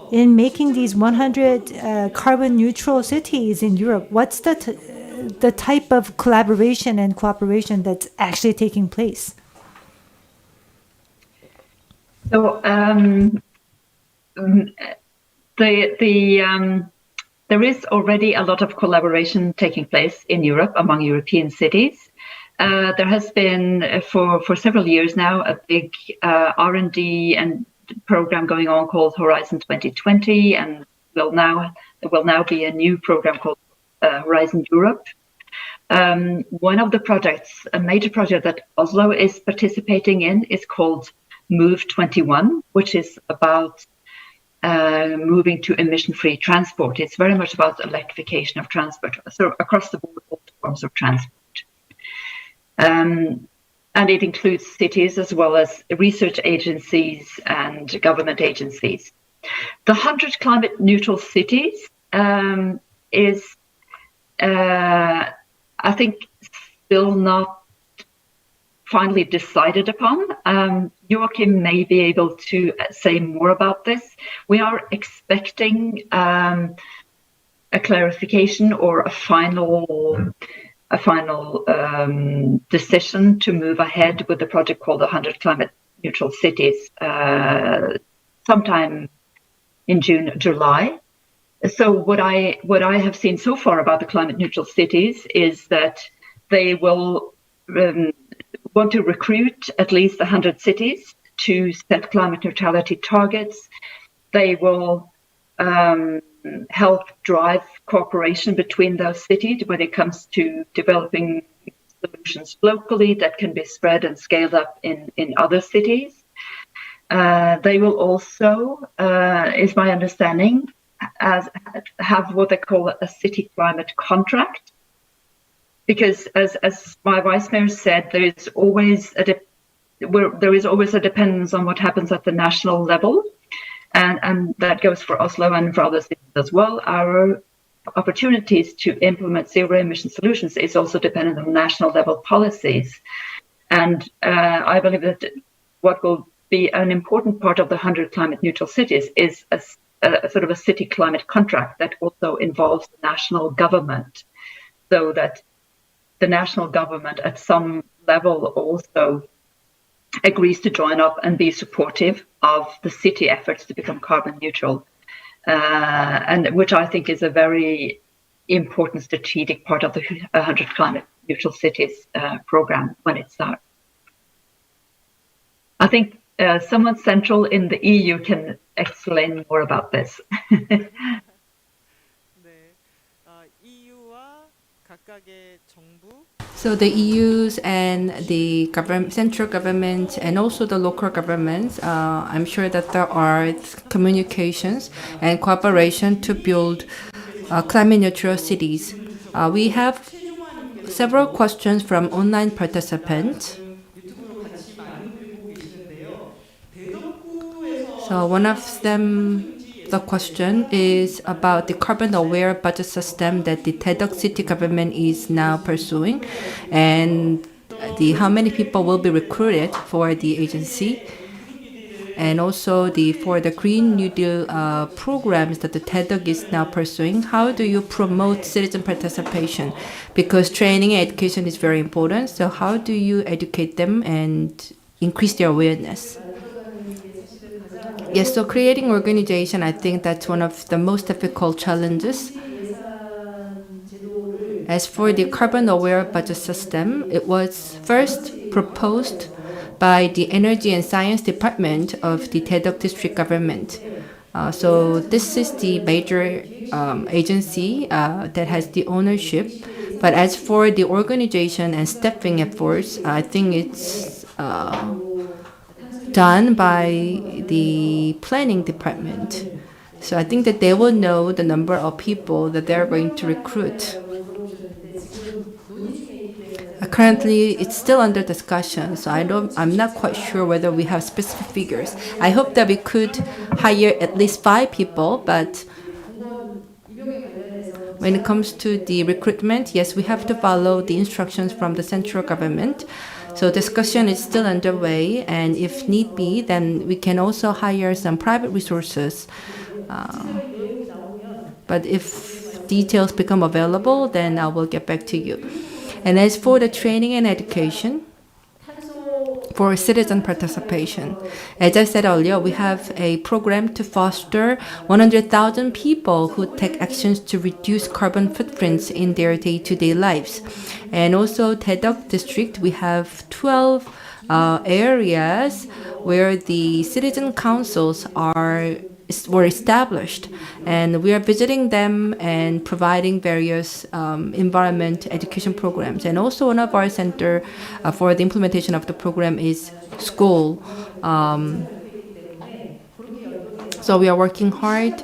in making these 100 carbon neutral cities in Europe, what's the type of collaboration and cooperation that's actually taking place? So there is already a lot of collaboration taking place in Europe among European cities. There has been for several years now a big R&D and program going on called Horizon 2020, and there will now be a new program called Horizon Europe. One of the projects, a major project that Oslo is participating in, is called Move 21, which is about moving to emission-free transport. It's very much about electrification of transport, so across the board, all forms of transport. And it includes cities as well as research agencies and government agencies. The 100 climate neutral cities is, I think, still not finally decided upon. Joachim may be able to say more about this. We are expecting a clarification or a final decision to move ahead with the project called 100 Climate Neutral Cities sometime in June, July. So what I have seen so far about the climate neutral cities is that they will want to recruit at least 100 cities to set climate neutrality targets. They will help drive cooperation between those cities when it comes to developing solutions locally that can be spread and scaled up in other cities. They will also, is my understanding, have what they call a city climate contract. Because as my vice mayor said, there is always a dependence on what happens at the national level. And that goes for Oslo and for other cities as well. Our opportunities to implement zero emission solutions is also dependent on national level policies. And I believe that what will be an important part of the 100 climate neutral cities is a sort of a city climate contract that also involves the national government, so that the national government at some level also agrees to join up and be supportive of the city efforts to become carbon neutral, and which I think is a very important strategic part of the 100 Climate Neutral Cities program when it starts. I think someone central in the EU can explain more about this. So the EU's and the central government and also the local governments, I'm sure that there are communications and cooperation to build climate neutral cities. We have several questions from online participants. So one of them, the question is about the carbon-aware budget system that the Daedeok city government is now pursuing, and how many people will be recruited for the agency, and also for the Green New Deal programs that the Daedeok is now pursuing. How do you promote citizen participation? Because training and education is very important. So how do you educate them and increase their awareness? Yes, so creating organization, I think that's one of the most difficult challenges. As for the carbon-aware budget system, it was first proposed by the Energy and Science Department of the Daedeok District Government. So this is the major agency that has the ownership. But as for the organization and staffing efforts, I think it's done by the planning department. So I think that they will know the number of people that they're going to recruit. Currently, it's still under discussion, so I'm not quite sure whether we have specific figures. I hope that we could hire at least 5 people, but when it comes to the recruitment, yes, we have to follow the instructions from the central government. So discussion is still underway, and if need be, then we can also hire some private resources. But if details become available, then I will get back to you. And as for the training and education, for citizen participation, as I said earlier, we have a program to foster 100,000 people who take actions to reduce carbon footprints in their day-to-day lives. And also Daedeok district, we have 12 areas where the citizen councils were established, and we are visiting them and providing various environment education programs. And also one of our center for the implementation of the program is school. So we are working hard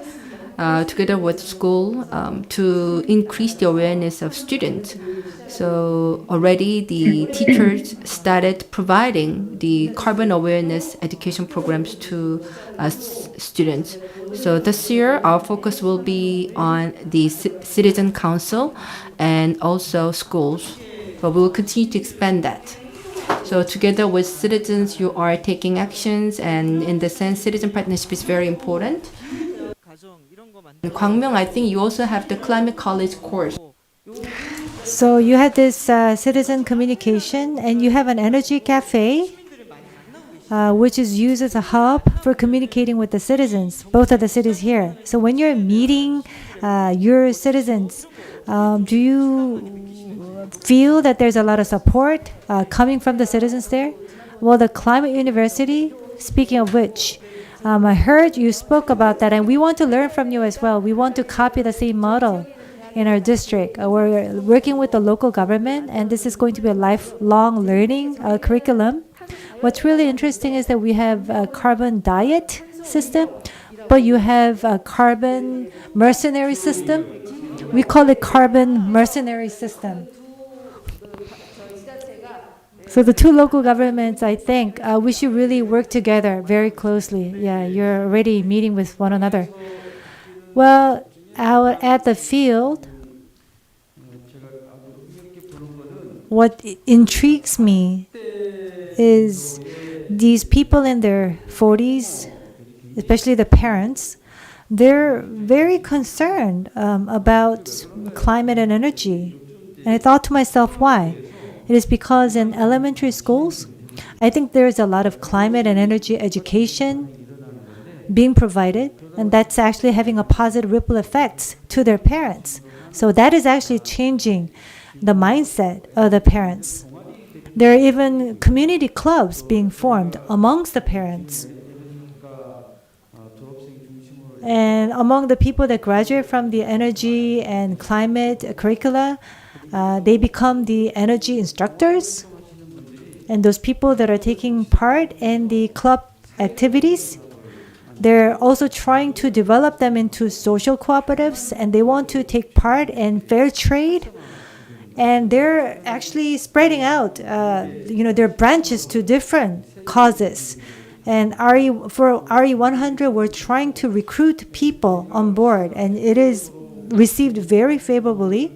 together with school to increase the awareness of students. So already the teachers started providing the carbon awareness education programs to students. So this year, our focus will be on the citizen council and also schools, but we will continue to expand that. So together with citizens, you are taking actions, and in the sense, citizen partnership is very important. Gwangmyeong, I think you also have the climate college course. So you had this citizen communication, and you have an energy cafe, which is used as a hub for communicating with the citizens, both of the cities here. So when you're meeting your citizens, do you feel that there's a lot of support coming from the citizens there? Well, the Climate University, speaking of which, I heard you spoke about that, and we want to learn from you as well. We want to copy the same model in our district. We're working with the local government, and this is going to be a lifelong learning curriculum. What's really interesting is that we have a carbon diet system, but you have a carbon mercenary system. We call it carbon mercenary system. So the two local governments, I think, we should really work together very closely. Yeah, you're already meeting with one another. Well, out at the field, what intrigues me is these people in their 40s, especially the parents, they're very concerned about climate and energy. And I thought to myself, why? It is because in elementary schools, I think there's a lot of climate and energy education being provided, and that's actually having a positive ripple effects to their parents. So that is actually changing the mindset of the parents. There are even community clubs being formed amongst the parents. And among the people that graduate from the energy and climate curricula, they become the energy instructors. And those people that are taking part in the club activities, they're also trying to develop them into social cooperatives, and they want to take part in fair trade. And they're actually spreading out, their branches to different causes. And for RE100, we're trying to recruit people on board, and it is received very favorably.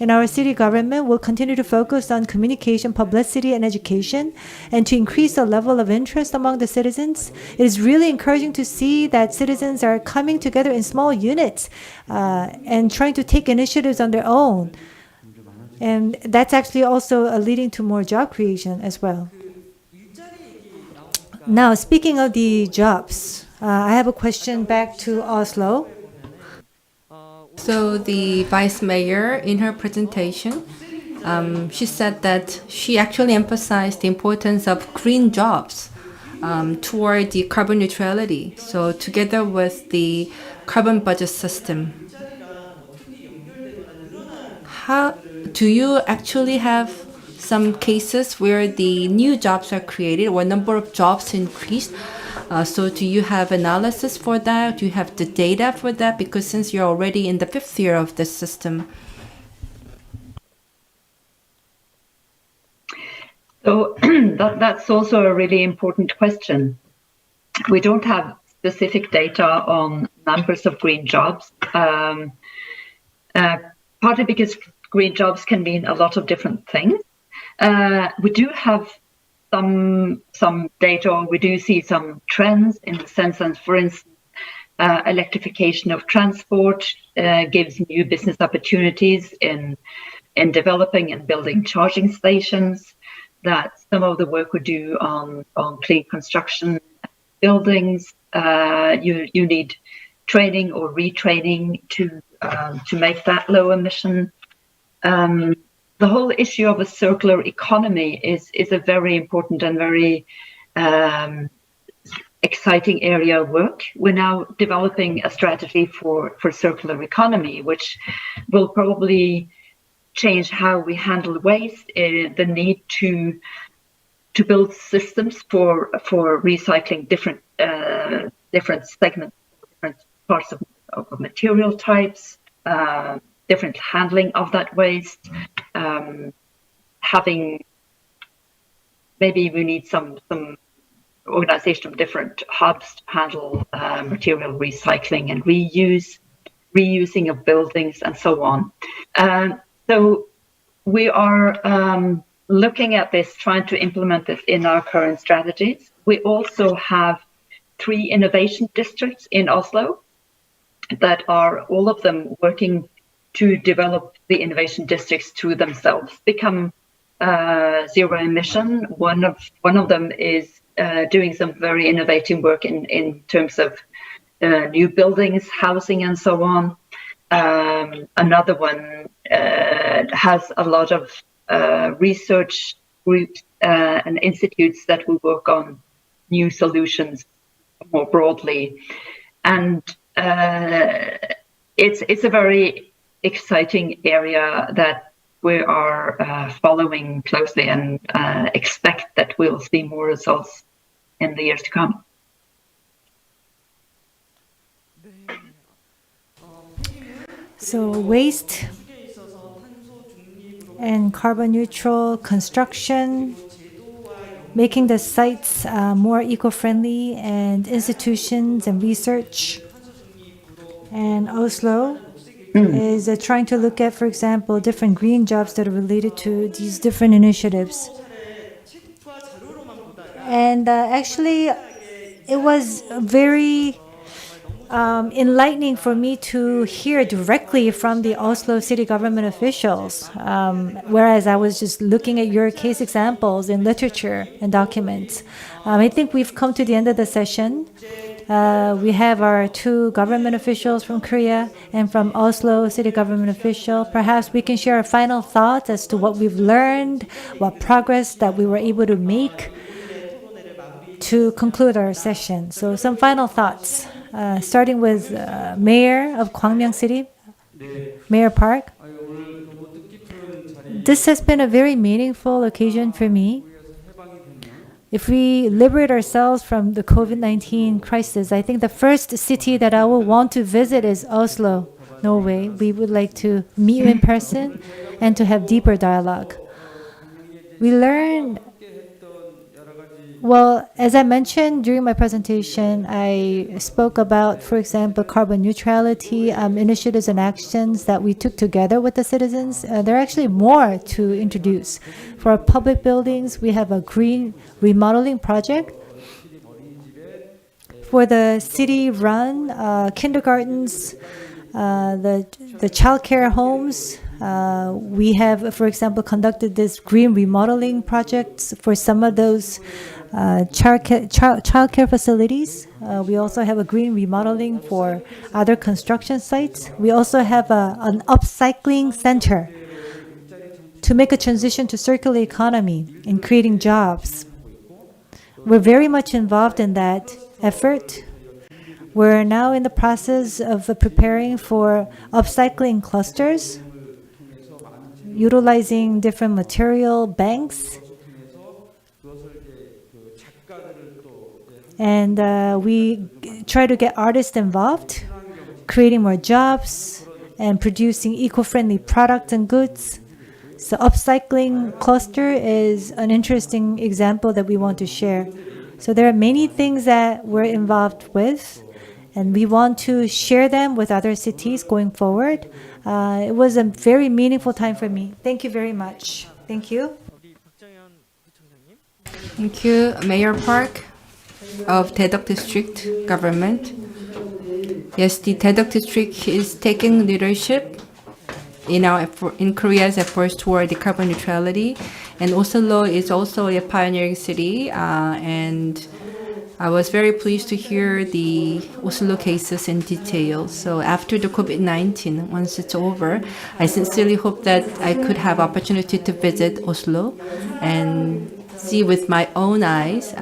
And our city government will continue to focus on communication, publicity, and education, and to increase the level of interest among the citizens. It is really encouraging to see that citizens are coming together in small units and trying to take initiatives on their own. And that's actually also leading to more job creation as well. Now, speaking of the jobs, I have a question back to Oslo. So the vice mayor, in her presentation, she said that she actually emphasized the importance of green jobs toward the carbon neutrality. So together with the carbon budget system, how do you actually have some cases where the new jobs are created or number of jobs increased? So do you have analysis for that? Do you have the data for that? Because since you're already in the 5th year of this system. So that's also a really important question. We don't have specific data on numbers of green jobs, partly because green jobs can mean a lot of different things. We do have some data, or we do see some trends in the sense that, for instance, electrification of transport gives new business opportunities in developing and building charging stations. That some of the work we do on clean construction buildings, you need training or retraining to make that low emission. The whole issue of a circular economy is a very important and very exciting area of work. We're now developing a strategy for circular economy, which will probably change how we handle waste, the need to build systems for recycling different segments, different parts of material types, different handling of that waste. Maybe we need some organization of different hubs to handle material recycling and reusing of buildings and so on. So we are looking at this, trying to implement this in our current strategies. We also have 3 innovation districts in Oslo that are all of them working to develop the innovation districts to themselves, become zero emission. One of them is doing some very innovative work in terms of new buildings, housing, and so on. Another one has a lot of research groups and institutes that will work on new solutions more broadly. And it's a very exciting area that we are following closely and expect that we'll see more results in the years to come. So waste and carbon neutral construction, making the sites more eco-friendly, and institutions and research. And Oslo is trying to look at, for example, different green jobs that are related to these different initiatives. And actually, it was very enlightening for me to hear directly from the Oslo city government officials, whereas I was just looking at your case examples in literature and documents. I think we've come to the end of the session. We have our 2 government officials from Korea and from Oslo city government official. Perhaps we can share our final thoughts as to what we've learned, what progress that we were able to make to conclude our session. So some final thoughts, starting with Mayor of Gwangmyeong City, Mayor Park. This has been a very meaningful occasion for me. If we liberate ourselves from the COVID-19 crisis, I think the first city that I will want to visit is Oslo, Norway. We would like to meet you in person and to have deeper dialogue. We learn, well, as I mentioned during my presentation, I spoke about, for example, carbon neutrality initiatives and actions that we took together with the citizens. There are actually more to introduce. For our public buildings, we have a green remodeling project. For the city-run kindergartens, the childcare homes, we have, for example, conducted this green remodeling projects for some of those childcare facilities. We also have a green remodeling for other construction sites. We also have an upcycling center to make a transition to circular economy and creating jobs. We're very much involved in that effort. We're now in the process of preparing for upcycling clusters, utilizing different material banks. And we try to get artists involved, creating more jobs and producing eco-friendly products and goods. So upcycling cluster is an interesting example that we want to share. So there are many things that we're involved with, and we want to share them with other cities going forward. It was a very meaningful time for me. Thank you very much. Thank you. Thank you, Mayor Park of Daedeok District Government. Yes, the Daedeok District is taking leadership in Korea's efforts toward the carbon neutrality, and Oslo is also a pioneering city. And I was very pleased to hear the Oslo cases in detail. So after the COVID-19, once it's over, I sincerely hope that I could have opportunity to visit Oslo and see with my own eyes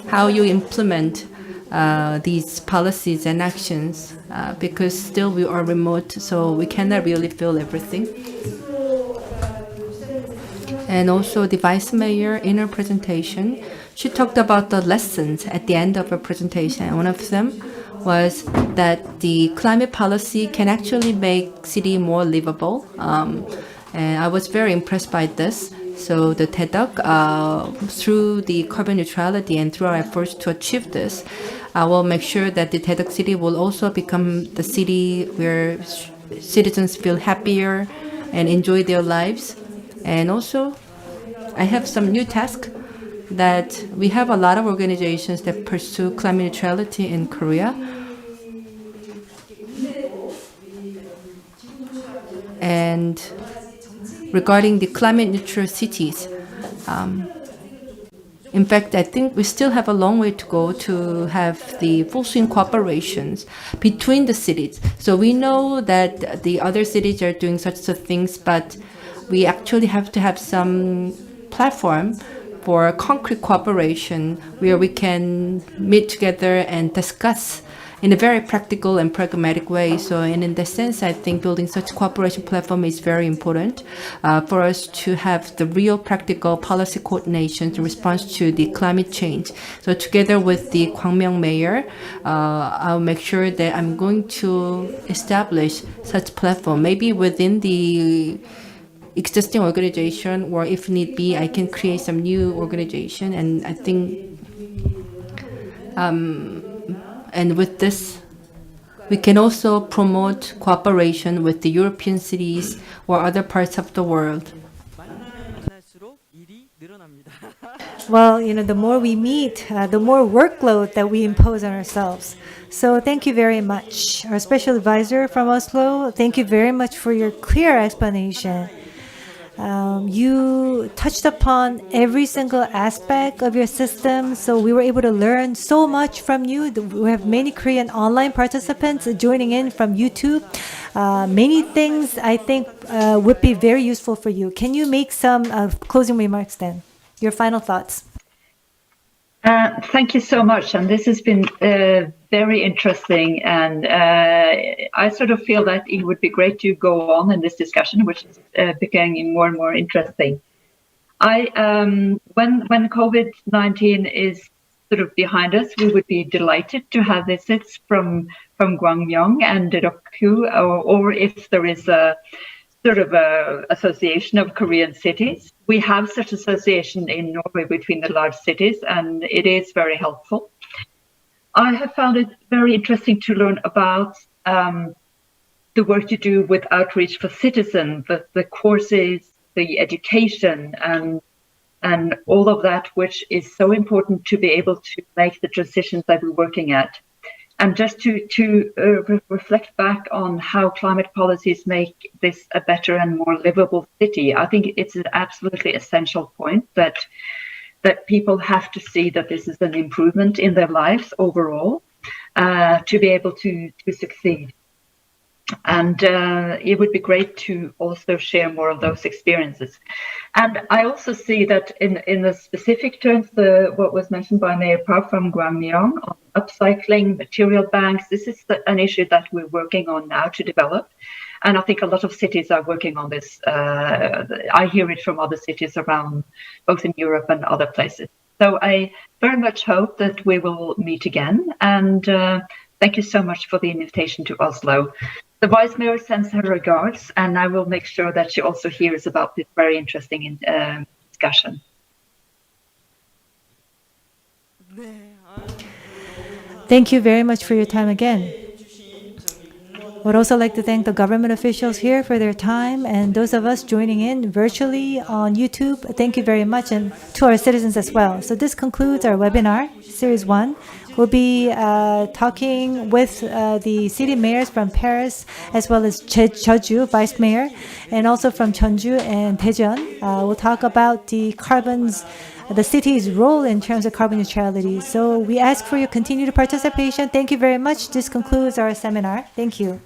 how you implement these policies and actions, because still we are remote, so we cannot really feel everything. And also the Vice Mayor, in her presentation, she talked about the lessons at the end of her presentation. And one of them was that the climate policy can actually make city more livable. And I was very impressed by this. So the Daedeok, through the carbon neutrality and through our efforts to achieve this, I will make sure that the Daedeok city will also become the city where citizens feel happier and enjoy their lives. And also, I have some new tasks that we have a lot of organizations that pursue climate neutrality in Korea. And regarding the climate neutral cities, in fact, I think we still have a long way to go to have the full swing cooperations between the cities. So we know that the other cities are doing such things, but we actually have to have some platform for concrete cooperation where we can meet together and discuss in a very practical and pragmatic way. So, and in that sense, I think building such cooperation platform is very important for us to have the real practical policy coordination in response to the climate change. So together with the Gwangmyeong mayor, I'll make sure that I'm going to establish such platform, maybe within the existing organization, or if need be, I can create some new organization. And I think and with this, we can also promote cooperation with the European cities or other parts of the world. Well, the more we meet, the more workload that we impose on ourselves. So thank you very much. Our special advisor from Oslo, thank you very much for your clear explanation. You touched upon every single aspect of your system, so we were able to learn so much from you. We have many Korean online participants joining in from YouTube. Many things I think would be very useful for you. Can you make some closing remarks then? Your final thoughts. Thank you so much. And this has been very interesting, and I sort of feel that it would be great to go on in this discussion, which is becoming more and more interesting. When COVID-19 is sort of behind us, we would be delighted to have visits from Gwangmyeong and Daedeok, or if there is a sort of a association of Korean cities. We have such association in Norway between the large cities, and it is very helpful. I have found it very interesting to learn about the work you do with outreach for citizens, the courses, the education, and all of that, which is so important to be able to make the transitions that we're working at. And just to reflect back on how climate policies make this a better and more livable city, I think it's an absolutely essential point that people have to see that this is an improvement in their lives overall to be able to succeed. And it would be great to also share more of those experiences. And I also see that in the specific terms, what was mentioned by Mayor Park from Gwangmyeong on upcycling, material banks, this is an issue that we're working on now to develop. And I think a lot of cities are working on this. I hear it from other cities around, both in Europe and other places. So I very much hope that we will meet again. And thank you so much for the invitation to Oslo. The Vice Mayor sends her regards, and I will make sure that she also hears about this very interesting discussion. Thank you very much for your time again. Would also like to thank the government officials here for their time, and those of us joining in virtually on YouTube. Thank you very much, and to our citizens as well. So this concludes our webinar, Series 1. We'll be talking with the city mayors from Paris, as well as Jeju, Vice Mayor, and also from Jeonju and Daejeon. We'll talk about the city's role in terms of carbon neutrality. So we ask for your continued participation. Thank you very much. This concludes our seminar. Thank you.